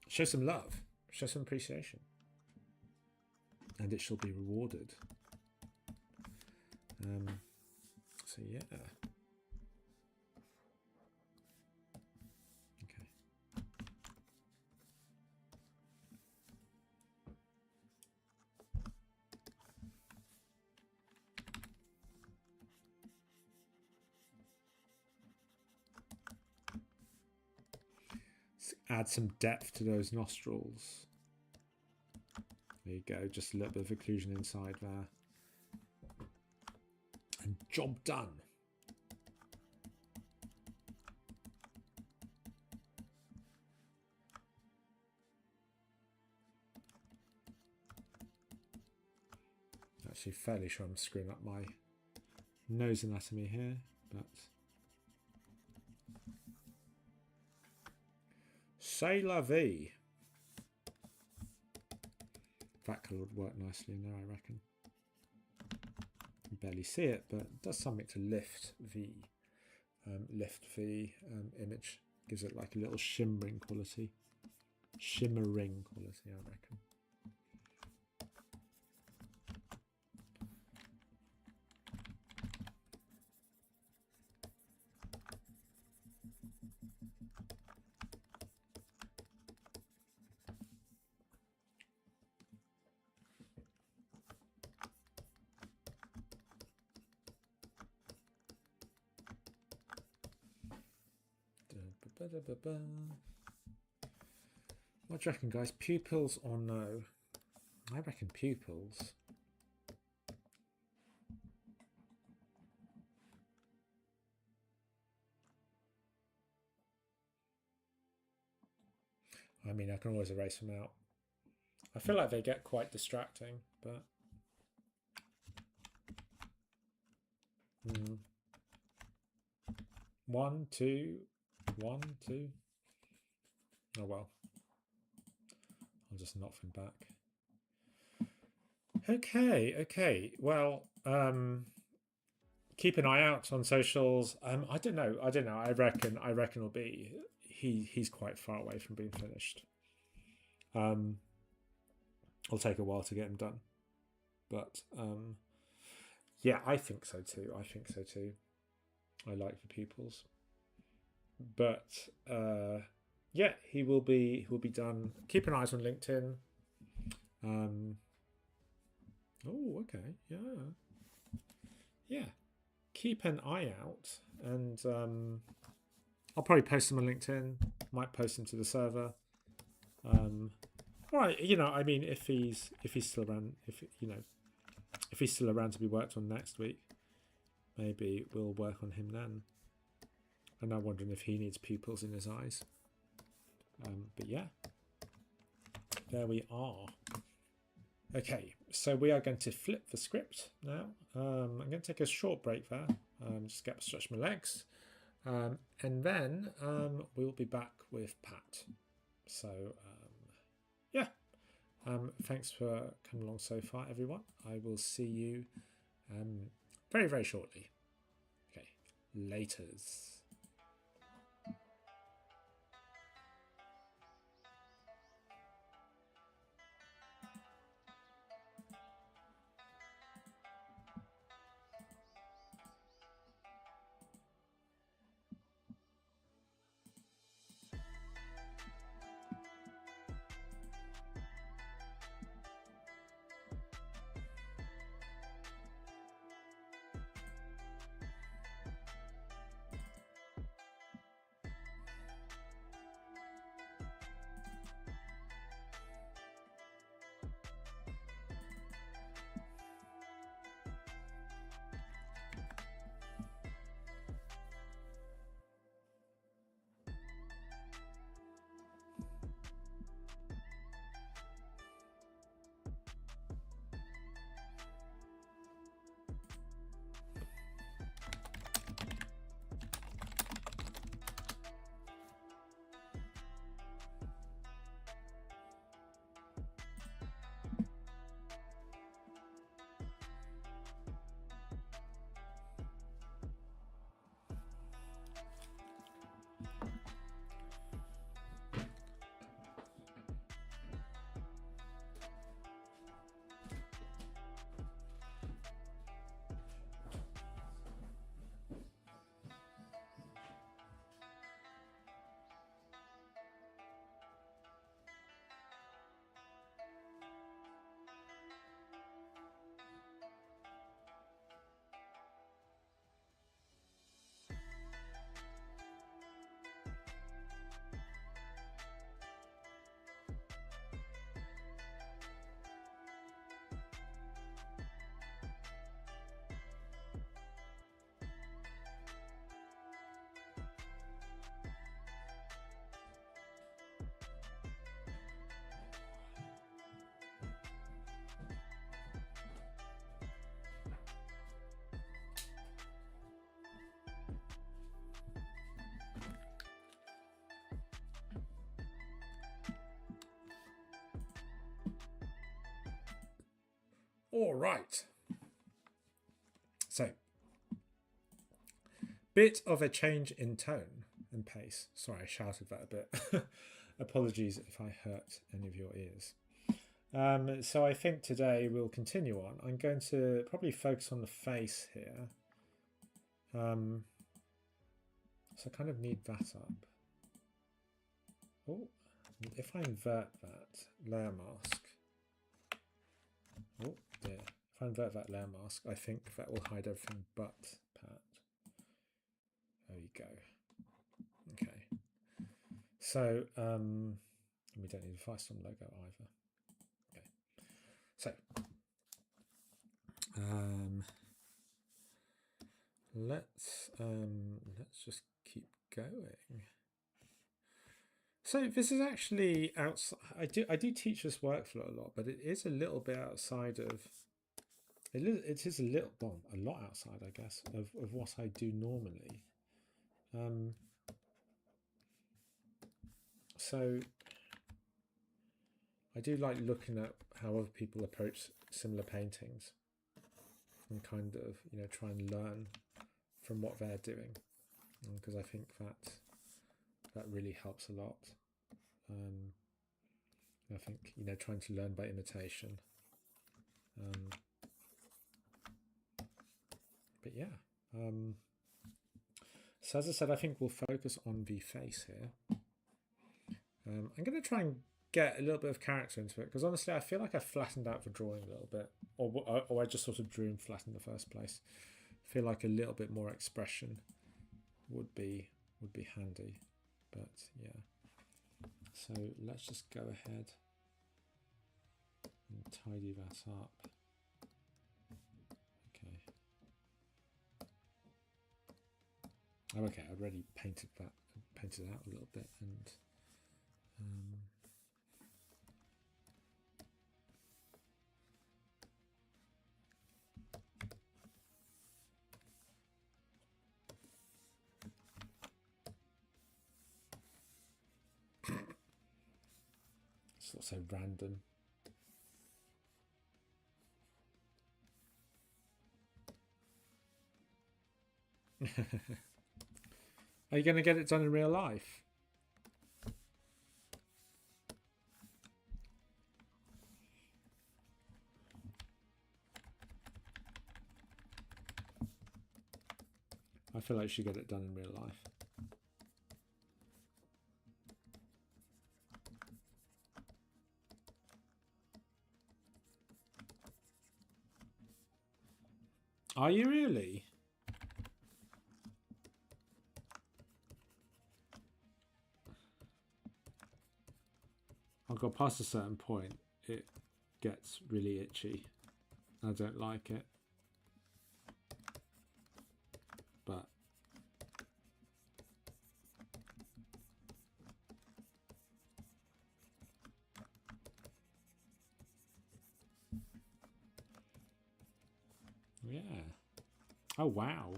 show some love, show some appreciation, and it shall be rewarded. So yeah. Add some depth to those nostrils. There you go, just a little bit of occlusion inside there. And job done. Actually fairly sure I'm screwing up my nose anatomy here, but c'est la vie. That colour would work nicely in there, I reckon. You barely see it, but it does something to lift the image. Gives it like a little shimmering quality. I reckon. What do you reckon, guys? Pupils or no? I reckon pupils. I mean, I can always erase them out. I feel like they get quite distracting, but... 1, 2, 1, 2. Oh well. I'll just knock them back. Okay. Well, keep an eye out on socials. I don't know. I reckon it'll be he's quite far away from being finished. It'll take a while to get him done, but yeah, I think so too. I like the pupils, but yeah, he will be done. Keep an eye on LinkedIn. Oh, okay, yeah. Keep an eye out, and I'll probably post them on LinkedIn. Might post them to the server. All right, I mean, if he's still around, if he's still around to be worked on next week, maybe we'll work on him then. And I'm wondering if he needs pupils in his eyes. But yeah, there we are. Okay, so we are going to flip the script now. I'm going to take a short break there, just get to stretch my legs, and then we'll be back with Pat. So yeah, thanks for coming along so far, everyone. I will see you very, very shortly. Okay, laters. All right. So, bit of a change in tone and pace. Sorry, I shouted that a bit. Apologies if I hurt any of your ears. So I think today we'll continue on. I'm going to probably focus on the face here. So I kind of need that up. Oh, if I invert that layer mask. Oh dear. If I invert that layer mask, I think that will hide everything but Pat. There you go. Okay. So we don't need a Firestorm logo either. Okay. So let's just keep going. So this is actually outside. I do teach this workflow a lot, but it is a little bit outside of. It is a little, well, a lot outside, I guess, of what I do normally. So I do like looking at how other people approach similar paintings and kind of, you know, try and learn from what they're doing, because I think that really helps a lot. I think, you know, trying to learn by imitation. But yeah. So as I said, I think we'll focus on the face here. I'm going to try and get a little bit of character into it, because honestly I feel like I flattened out the drawing a little bit, or I just sort of drew and flat in the first place. I feel like a little bit more expression would be handy, but yeah. So let's just go ahead and tidy that up. Okay. Oh, okay, I already painted out a little bit, and it's not so random. Are you going to get it done in real life? I feel like you should get it done in real life. Are you really? I'll go past a certain point, it gets really itchy. I don't like it. But yeah. Oh wow.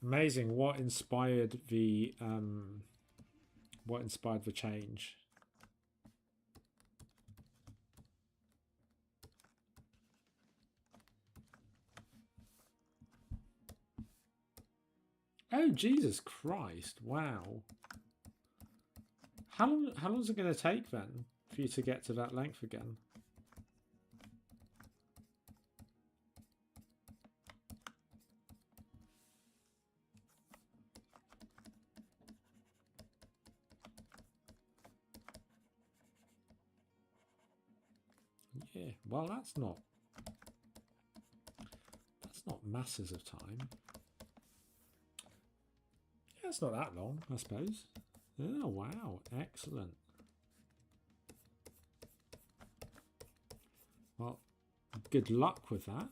Amazing. What inspired the change? Oh Jesus Christ. Wow. How long is it going to take then for you to get to that length again? Yeah, well that's not masses of time. Yeah, it's not that long, I suppose. Oh wow, excellent. Well, good luck with that.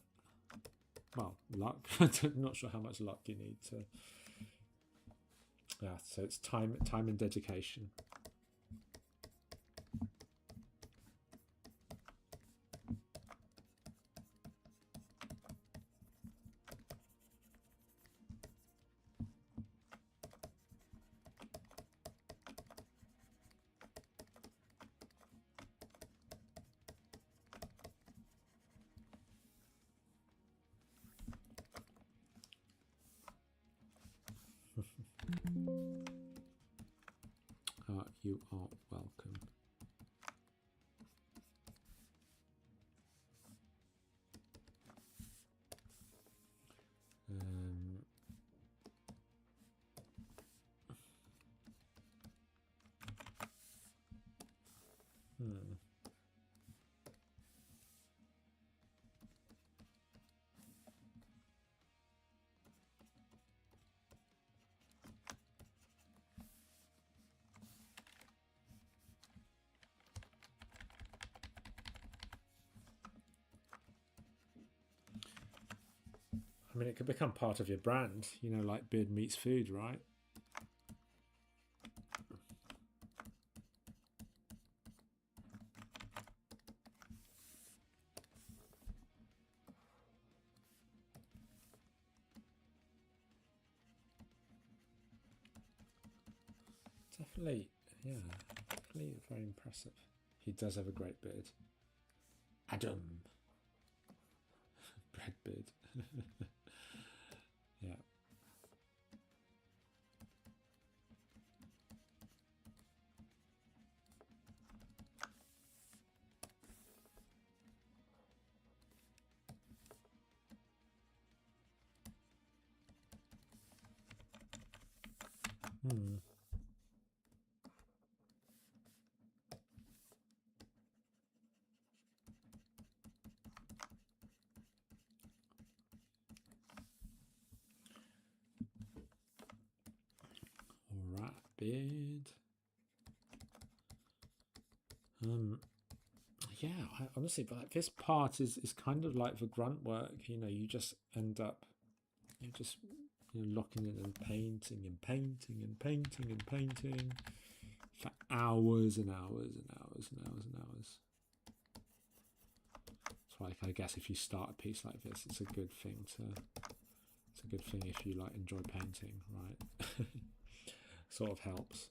Well, luck. I'm not sure how much luck you need to. Yeah, so it's time and dedication. You are welcome. mean, it could become part of your brand, you know, like beard meets food, right? Definitely, yeah, definitely very impressive. He does have a great beard. Adam. Bread beard. Yeah. Hmm. All right, beard. Yeah, honestly, but like, this part is kind of like the grunt work. You know, you just end up, you're just locking in and painting and painting and painting and painting for hours and hours and hours and hours and hours. It's like, I guess if you start a piece like this, it's a good thing if you like enjoy painting, right? Sort of helps.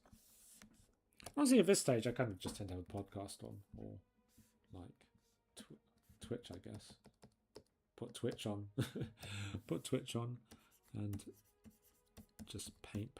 Honestly, at this stage, I kind of just tend to have a podcast on, or like Twitch, I guess. Put Twitch on, put Twitch on, and just paint.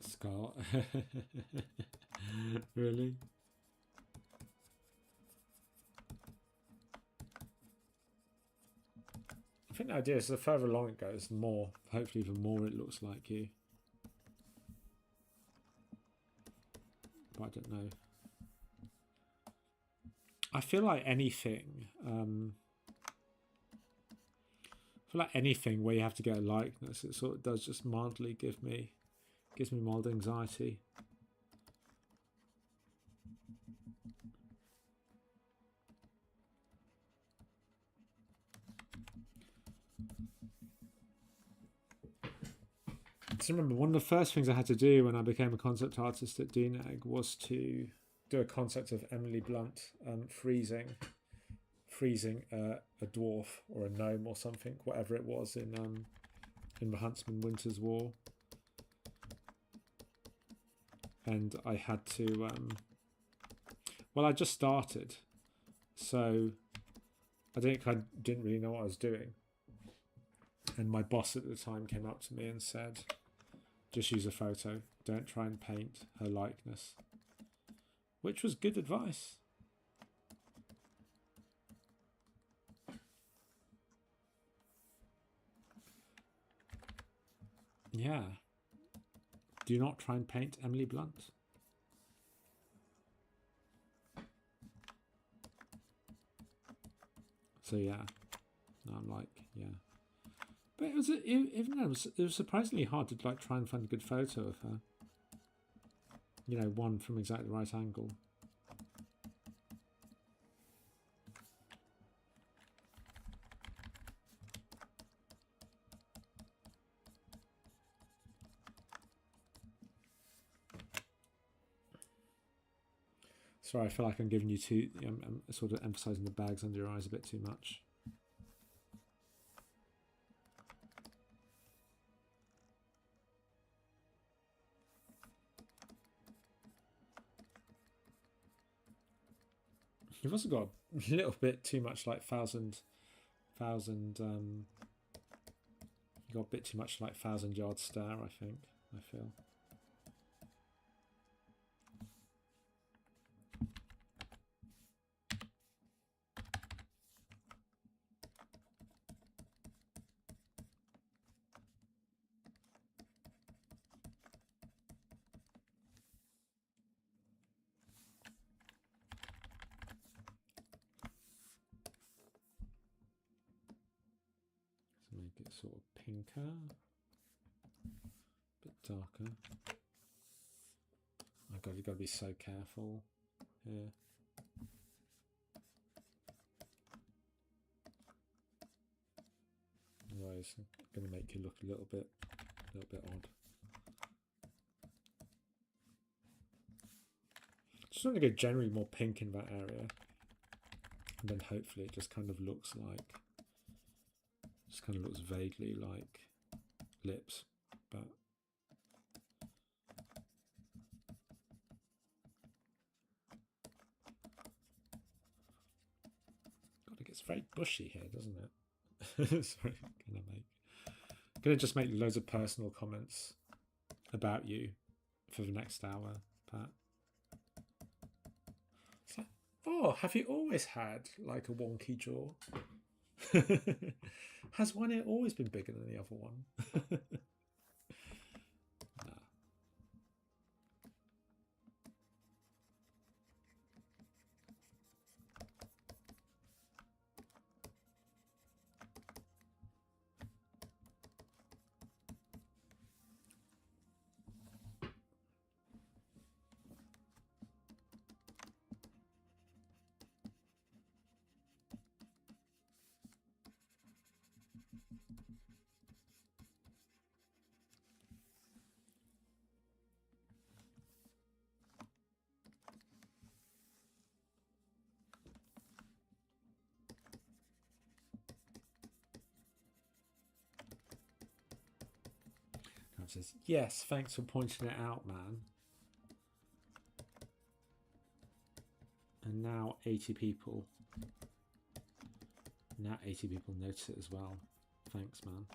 Scott. Really? I think the idea is the further along it goes, the more, hopefully the more it looks like you. But I don't know. I feel like anything, where you have to get a likeness, it sort of does just mildly gives me mild anxiety. So remember, one of the first things I had to do when I became a concept artist at DNAG was to do a concept of Emily Blunt freezing a dwarf or a gnome or something, whatever it was in the Huntsman Winter's War. And I had to, well, I just started, so I didn't really know what I was doing. And my boss at the time came up to me and said, just use a photo, don't try and paint her likeness, which was good advice. Yeah. Do not try and paint Emily Blunt. So yeah, I'm like, yeah. But it was surprisingly hard to like try and find a good photo of her. You know, one from exactly the right angle. Sorry, I feel like I'm giving you I'm sort of emphasising the bags under your eyes a bit too much. You've also got a little bit too much like thousand You got a bit too much like 1,000-yard stare, I think. I feel. Make it sort of pinker, a bit darker. Oh God, you've got to be so careful here. Otherwise, I'm going to make you look a little bit odd. Just want to go generally more pink in that area, and then hopefully it just kind of looks like. Just kind of looks vaguely like lips, but God, it gets very bushy here, doesn't it? Sorry, I'm gonna just make loads of personal comments about you for the next hour, Pat. It's like, oh, have you always had like a wonky jaw? Has one ear always been bigger than the other one? Nah. Says, yes, thanks for pointing it out, man. And now 80 people. Now 80 people notice it as well. Thanks, man.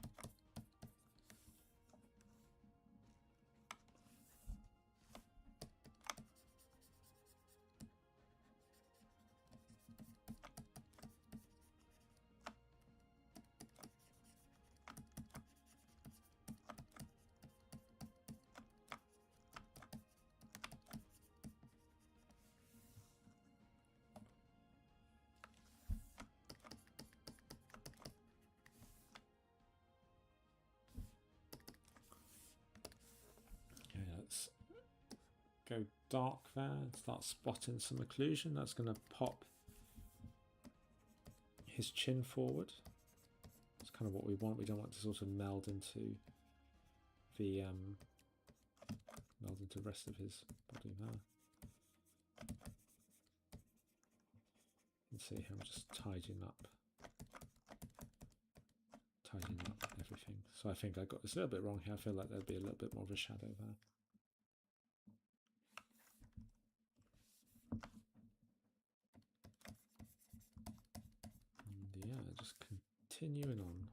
Go dark there and start spotting some occlusion. That's going to pop his chin forward. That's kind of what we want. We don't want to sort of meld into the rest of his body there. Let's see here, I'm just tidying up everything. So I think I got this a little bit wrong here. I feel like there'd be a little bit more of a shadow there. And yeah, just continuing on.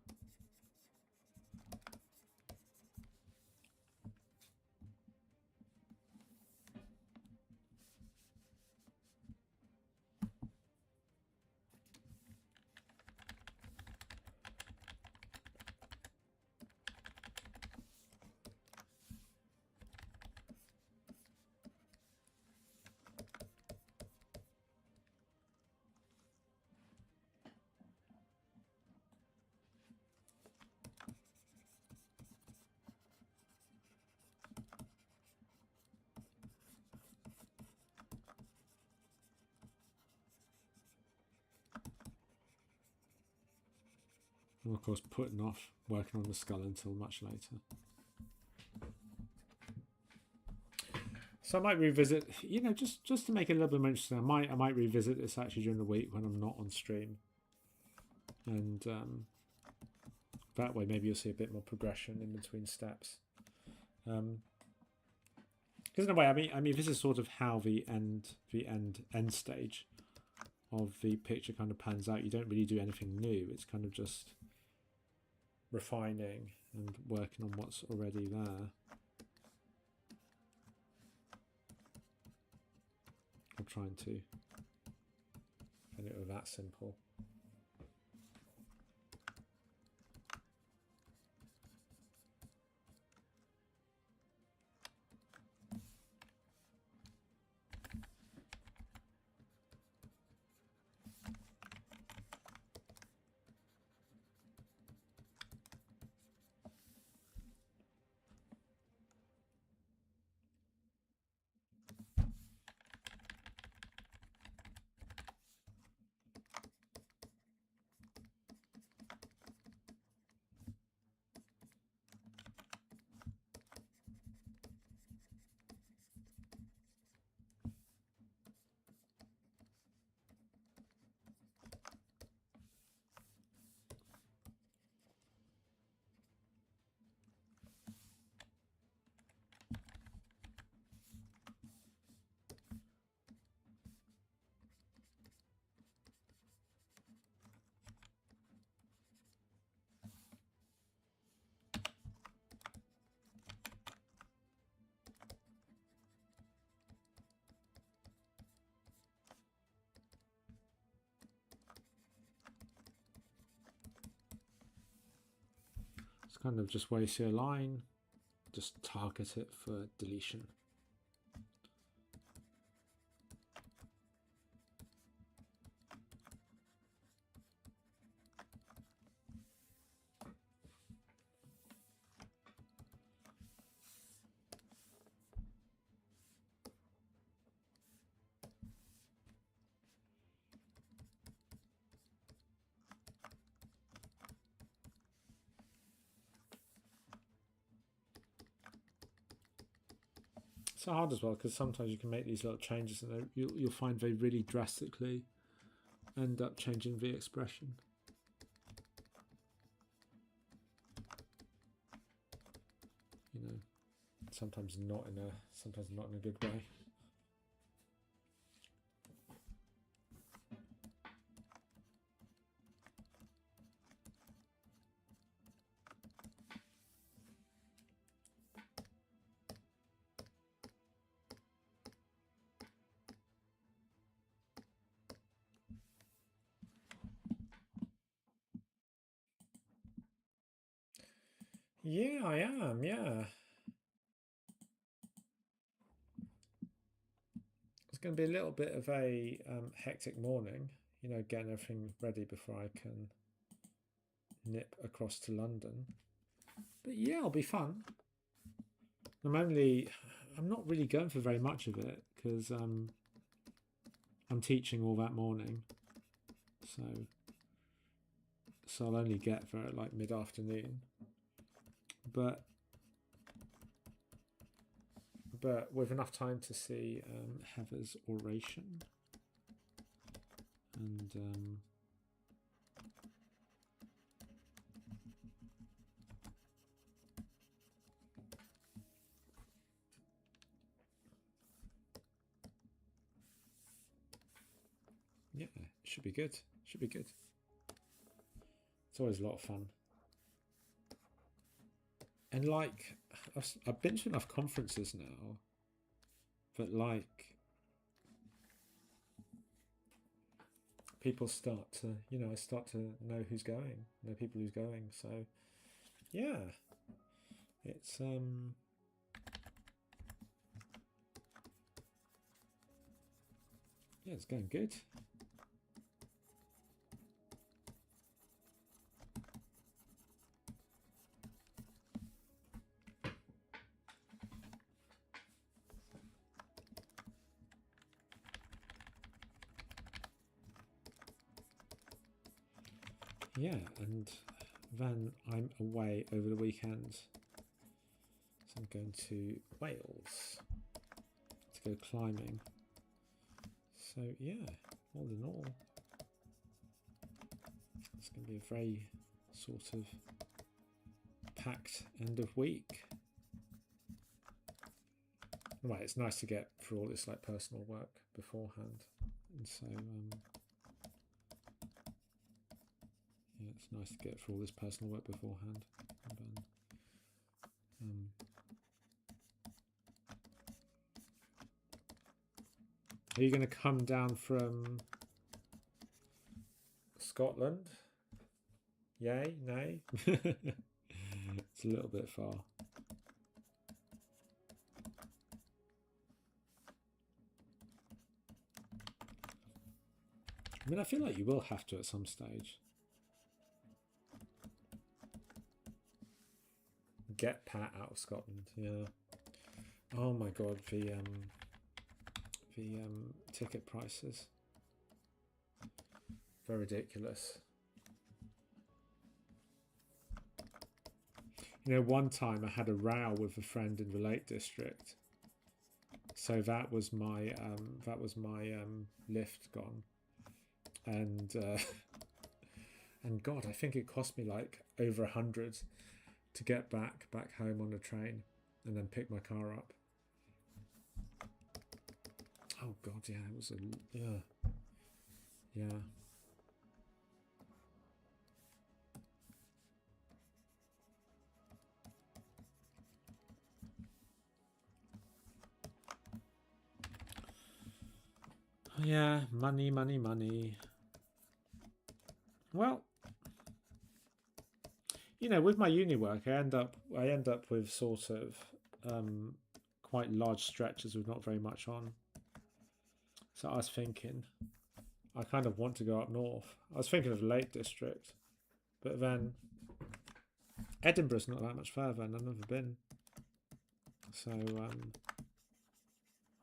And of course, putting off working on the skull until much later. So I might revisit, you know, just to make it a little bit more interesting. I might revisit this actually during the week when I'm not on stream, and that way maybe you'll see a bit more progression in between steps. Because in a way, I mean, this is sort of how the end stage of the picture kind of pans out. You don't really do anything new. It's kind of just refining and working on what's already there. I'm trying to find it that simple. It's kind of just where you see a line, just target it for deletion. It's hard as well because sometimes you can make these little changes and you'll find they really drastically end up changing the expression. You know, sometimes not in a good way. Yeah, I am, yeah. It's going to be a little bit of a hectic morning, you know, getting everything ready before I can nip across to London. But yeah, it'll be fun. I'm not really going for very much of it because I'm teaching all that morning. So I'll only get there at like mid-afternoon. But with enough time to see Heather's oration and yeah, it should be good. Should be good. It's always a lot of fun. And like, I've been to enough conferences now that like people start to, you know, I start to know who's going, know people who's going. So yeah, it's yeah, it's going good. Yeah, and then I'm away over the weekend. So I'm going to Wales to go climbing. So yeah, all in all, it's going to be a very sort of packed end of week. Right, it's nice to get through all this like personal work beforehand, and so yeah, it's nice to get through all this personal work beforehand. And Are you going to come down from Scotland? Yay? Nay? It's a little bit far. I mean, I feel like you will have to at some stage. Get Pat out of Scotland, yeah. Oh my god, the ticket prices. Very ridiculous. You know, one time I had a row with a friend in the Lake District. So that was my lift gone. And and God, I think it cost me like over 100 to get back home on the train and then pick my car up. Oh God, yeah, it was yeah. Yeah, money, money, money. Well, you know, with my uni work, I end up with sort of quite large stretches with not very much on. So I was thinking, I kind of want to go up north. I was thinking of the Lake District, but then Edinburgh's not that much further, and I've never been. So I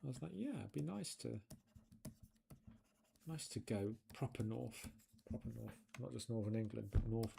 was like, yeah, it'd be nice to go proper north, not just northern England, but north.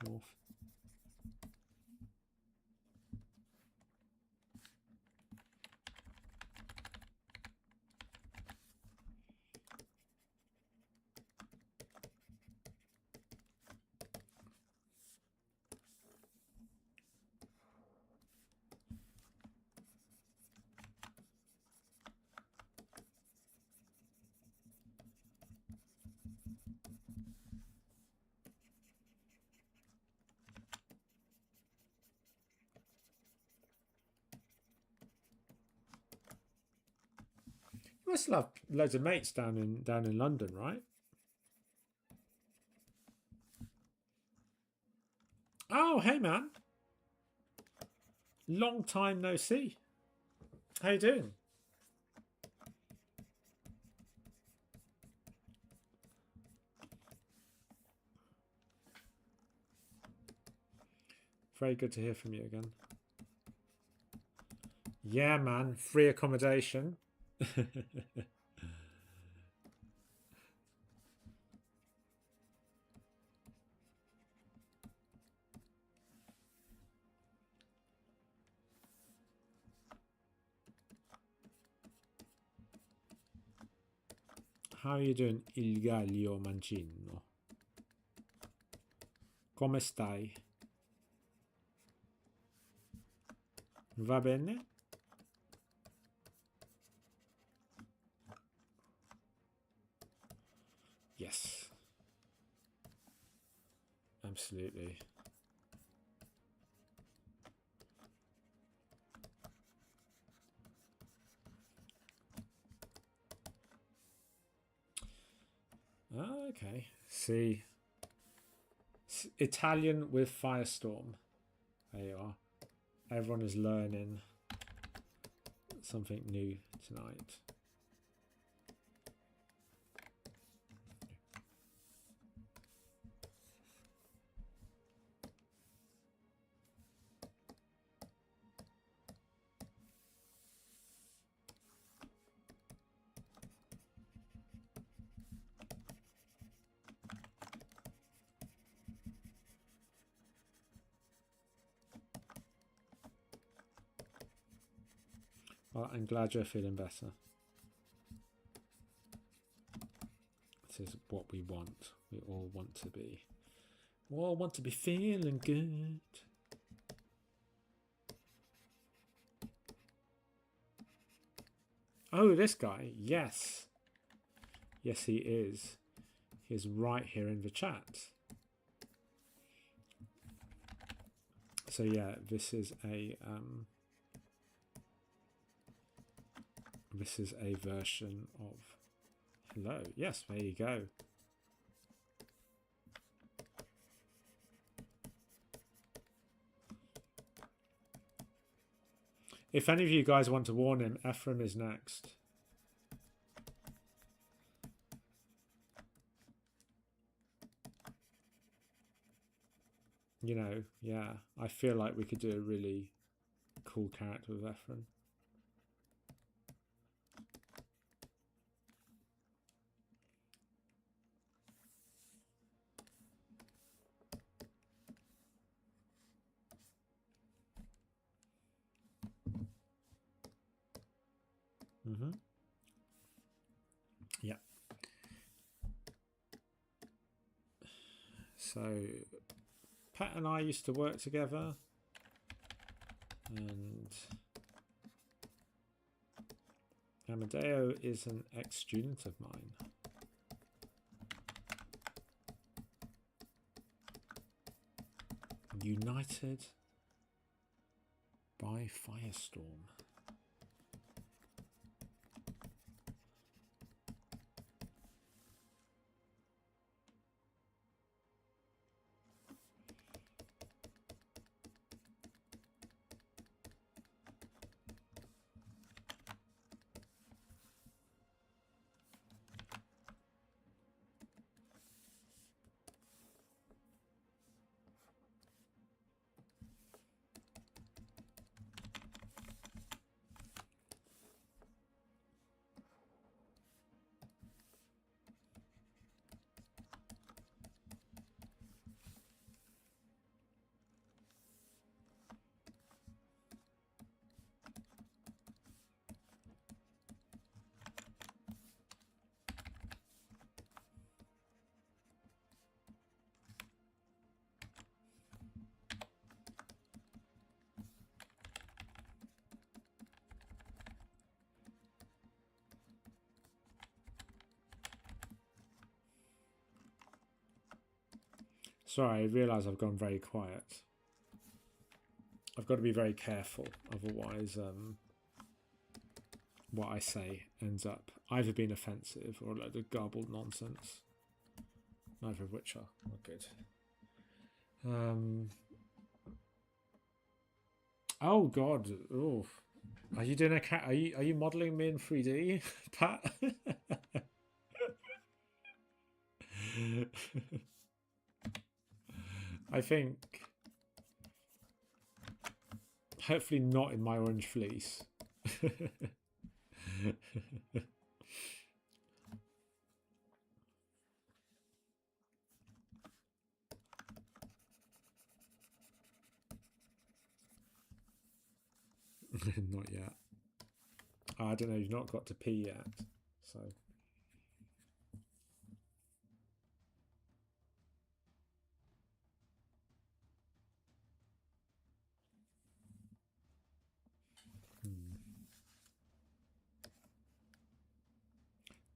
You must have loads of mates down in London, right? Oh, hey man. Long time no see. How you doing? Very good to hear from you again. Yeah, man. Free accommodation. How are you doing, Il Gaglio Mancino? Come stai? Va bene? Yes. Absolutely. Oh, okay. See. Italian with Firestorm. There you are. Everyone is learning something new tonight. Well, I'm glad you're feeling better. This is what we want. We all want to be. We all want to be feeling good. Oh, this guy. Yes. Yes, he is. He is right here in the chat. So yeah, this is a version of Hello. Yes, there you go. If any of you guys want to warn him, Ephraim is next. You know, yeah, I feel like we could do a really cool character with Ephraim. Yeah. So Pat and I used to work together, and Amadeo is an ex-student of mine. United by Firestorm. Sorry, I realise I've gone very quiet. I've got to be very careful, otherwise what I say ends up either being offensive or a load of garbled nonsense. Neither of which are good. Oh God! Oh, are you doing a cat? Are you modelling me in 3D, Pat? I think hopefully not in my orange fleece. Not yet. I don't know, you've not got to pee yet, so.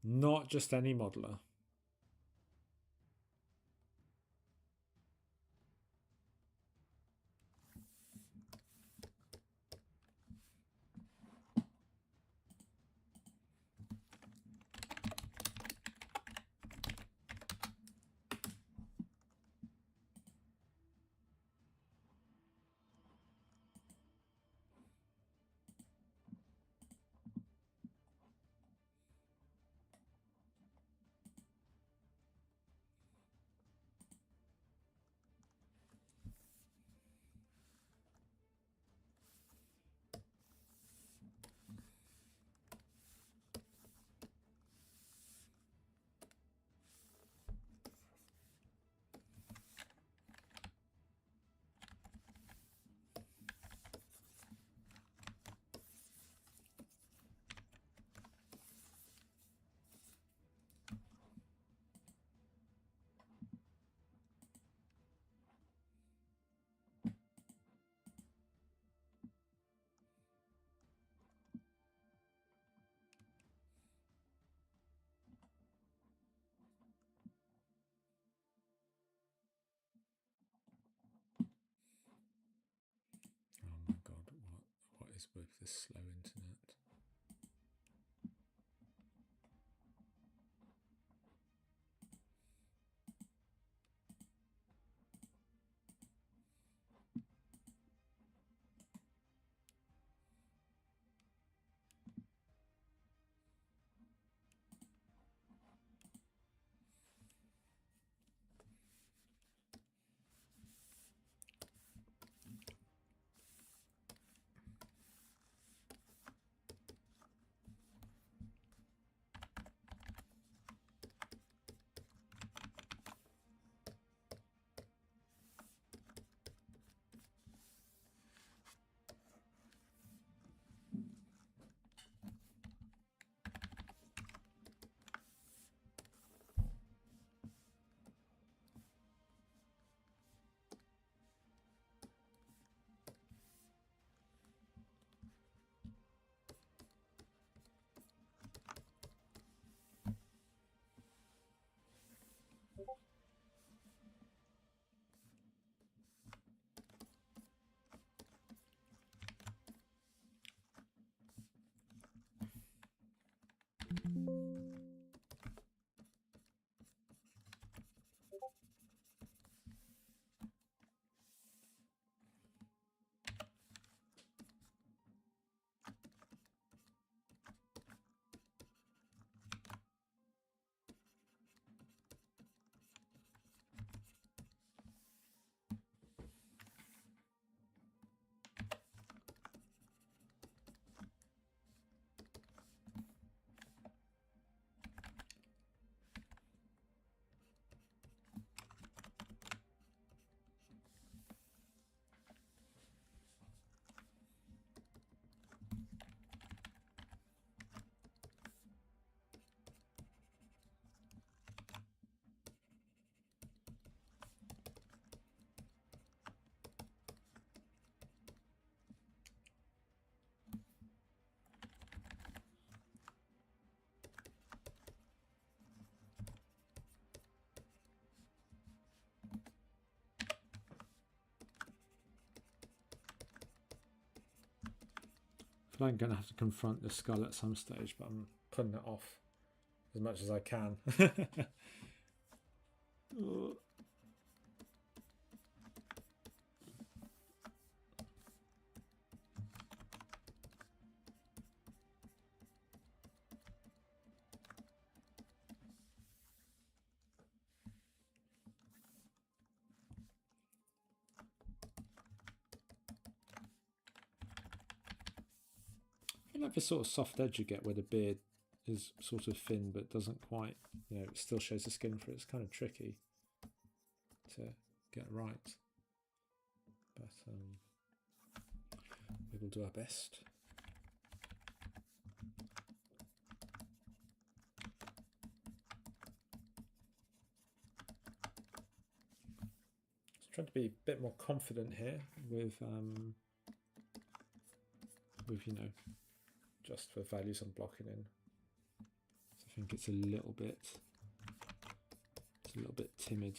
Not just any modeler. Oh my God, what is with this slow internet? I feel like I'm going to have to confront the skull at some stage, but I'm putting it off as much as I can. I like the sort of soft edge you get where the beard is sort of thin but doesn't quite, you know, it still shows the skin for it. It's kind of tricky to get right, but we will do our best. Just trying to be a bit more confident here with you know, just the values I'm blocking in. So I think it's a little bit timid.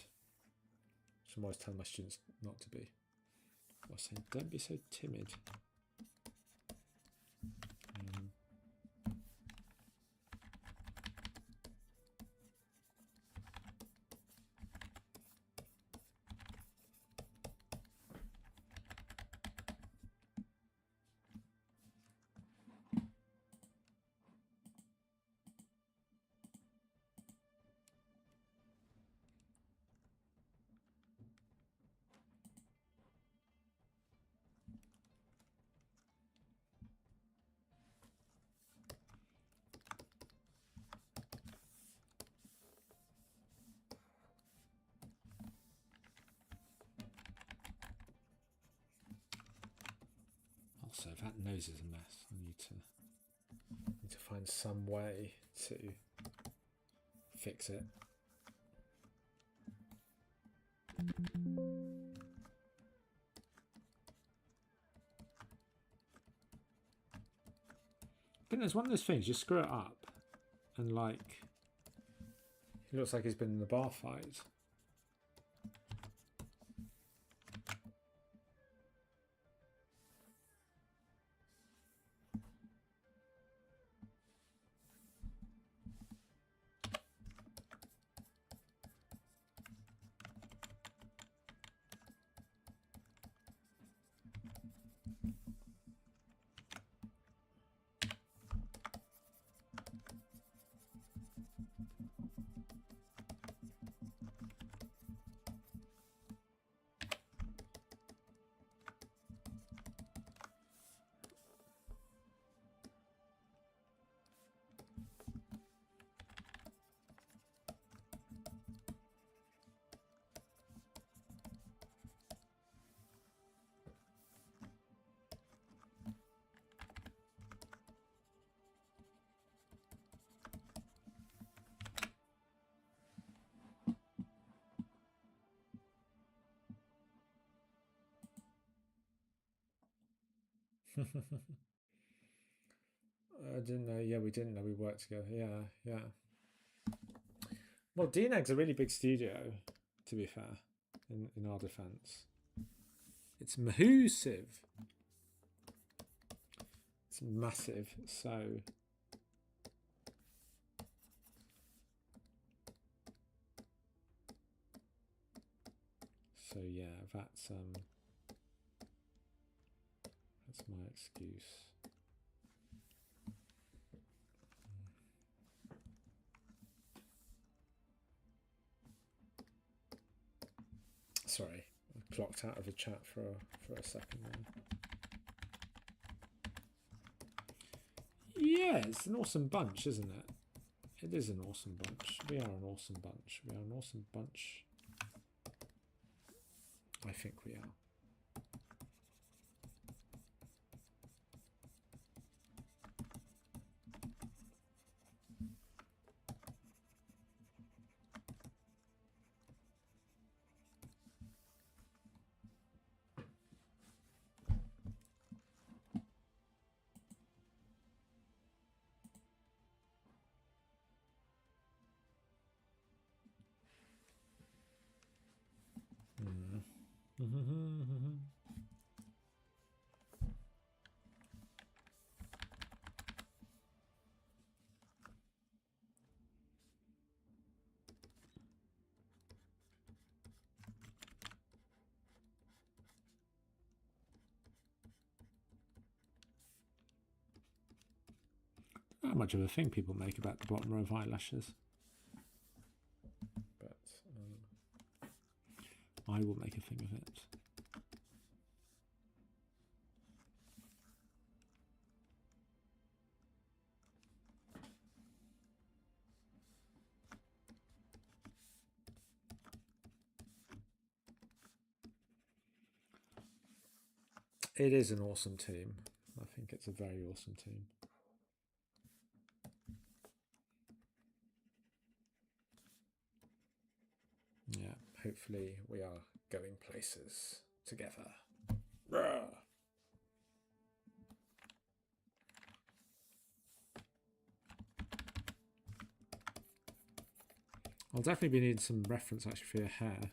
So I'm always telling my students not to be. I was saying, don't be so timid. So that nose is a mess. I need to find some way to fix it. I think there's one of those things, you screw it up and like, it looks like he's been in the bar fight. I didn't know. Yeah, we didn't know we worked together. Yeah, yeah. Well, DNAG's a really big studio, to be fair, in our defense. It's massive. It's massive, so... So yeah, that's my excuse. Sorry, I clocked out of the chat for a second there. Yeah, it's an awesome bunch, isn't it? It is an awesome bunch. We are an awesome bunch. We are an awesome bunch. I think we are. how much of a thing people make about the bottom row of eyelashes. But I will make a thing of it. It is an awesome team. I think it's a very awesome team. Yeah, hopefully we are going places together. Rah! I'll definitely be needing some reference actually for your hair,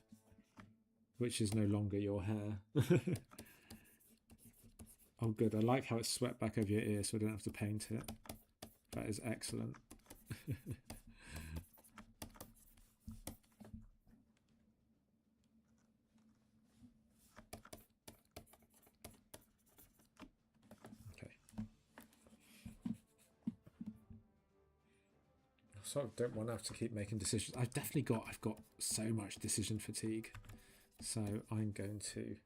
which is no longer your hair. Oh good, I like how it's swept back over your ear so I don't have to paint it. That is excellent. Okay. I sort of don't want to have to keep making decisions. I've got so much decision fatigue. So I'm going to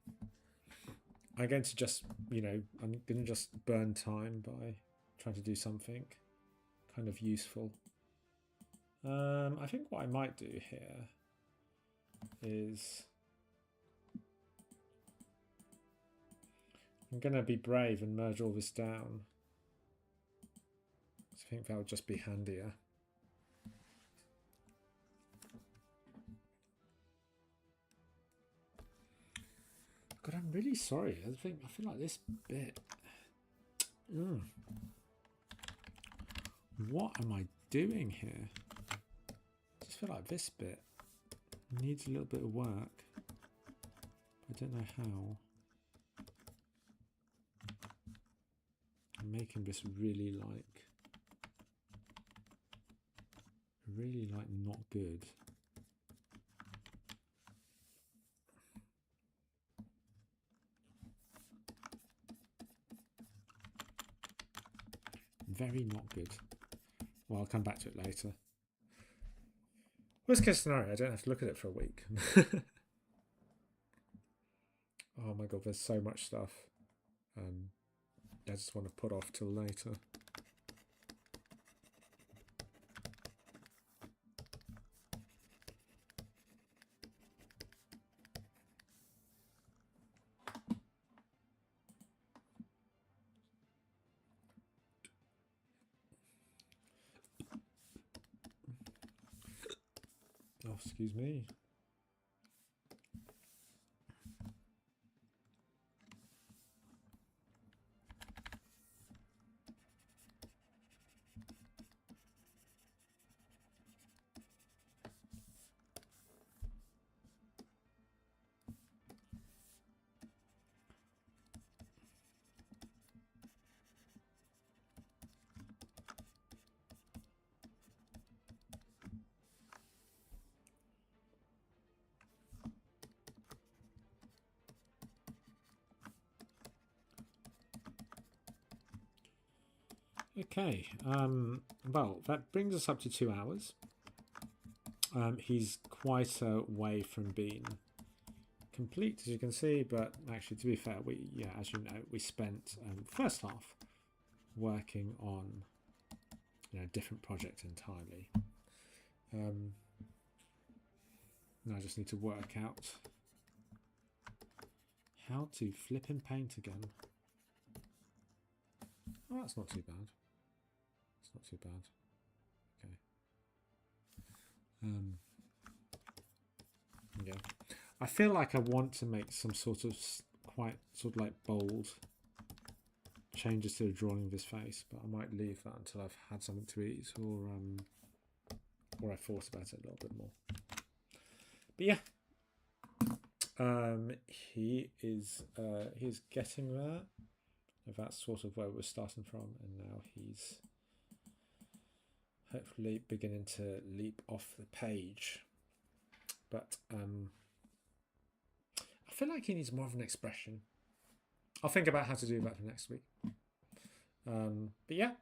just, you know, I'm going to just burn time by trying to do something kind of useful. I think what I might do here is I'm going to be brave and merge all this down. I think that would just be handier. God, I'm really sorry. I feel like this bit. What am I doing here? I just feel like this bit needs a little bit of work. I don't know how. I'm making this really not good. Very not good. Well, I'll come back to it later. Worst case scenario, I don't have to look at it for a week. Oh my god, there's so much stuff. I just want to put off till later. Oh, excuse me. Okay, well, that brings us up to 2 hours. He's quite a way from being complete, as you can see, but actually, to be fair, as you know, we spent the first half working on, a different project entirely. Now I just need to work out how to flip and paint again. Oh, that's not too bad. It's not too bad. Okay. Yeah. I feel like I want to make some sort of like bold changes to the drawing of his face, but I might leave that until I've had something to eat or I thought about it a little bit more. But yeah. He's getting there. That's sort of where we're starting from, and now he's hopefully beginning to leap off the page. But I feel like he needs more of an expression. I'll think about how to do that for next week. But yeah,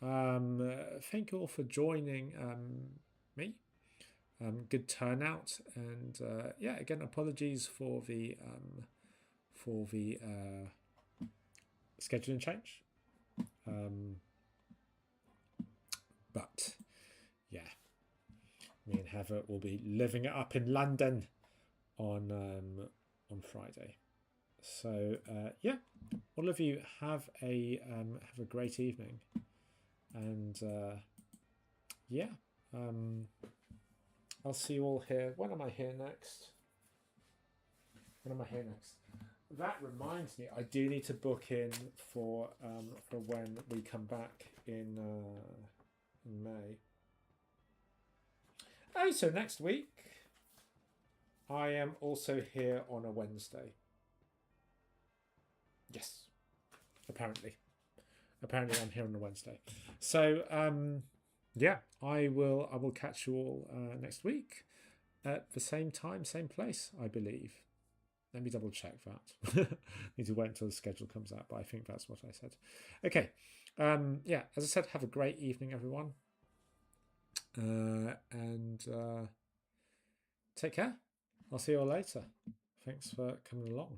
Thank you all for joining me. Good turnout, and yeah, again, apologies for the scheduling change. But yeah, me and Heather will be living it up in London on Friday. So yeah, all of you have a great evening, and yeah, I'll see you all here. When am I here next? That reminds me, I do need to book in for when we come back in May. Oh, so next week I am also here on a Wednesday. Yes, apparently I'm here on a Wednesday. So yeah, I will catch you all next week at the same time, same place, I believe. Let me double check that. Need to wait until the schedule comes out, but I think that's what I said. Okay. Yeah, as I said, have a great evening, everyone. And take care. I'll see you all later. Thanks for coming along.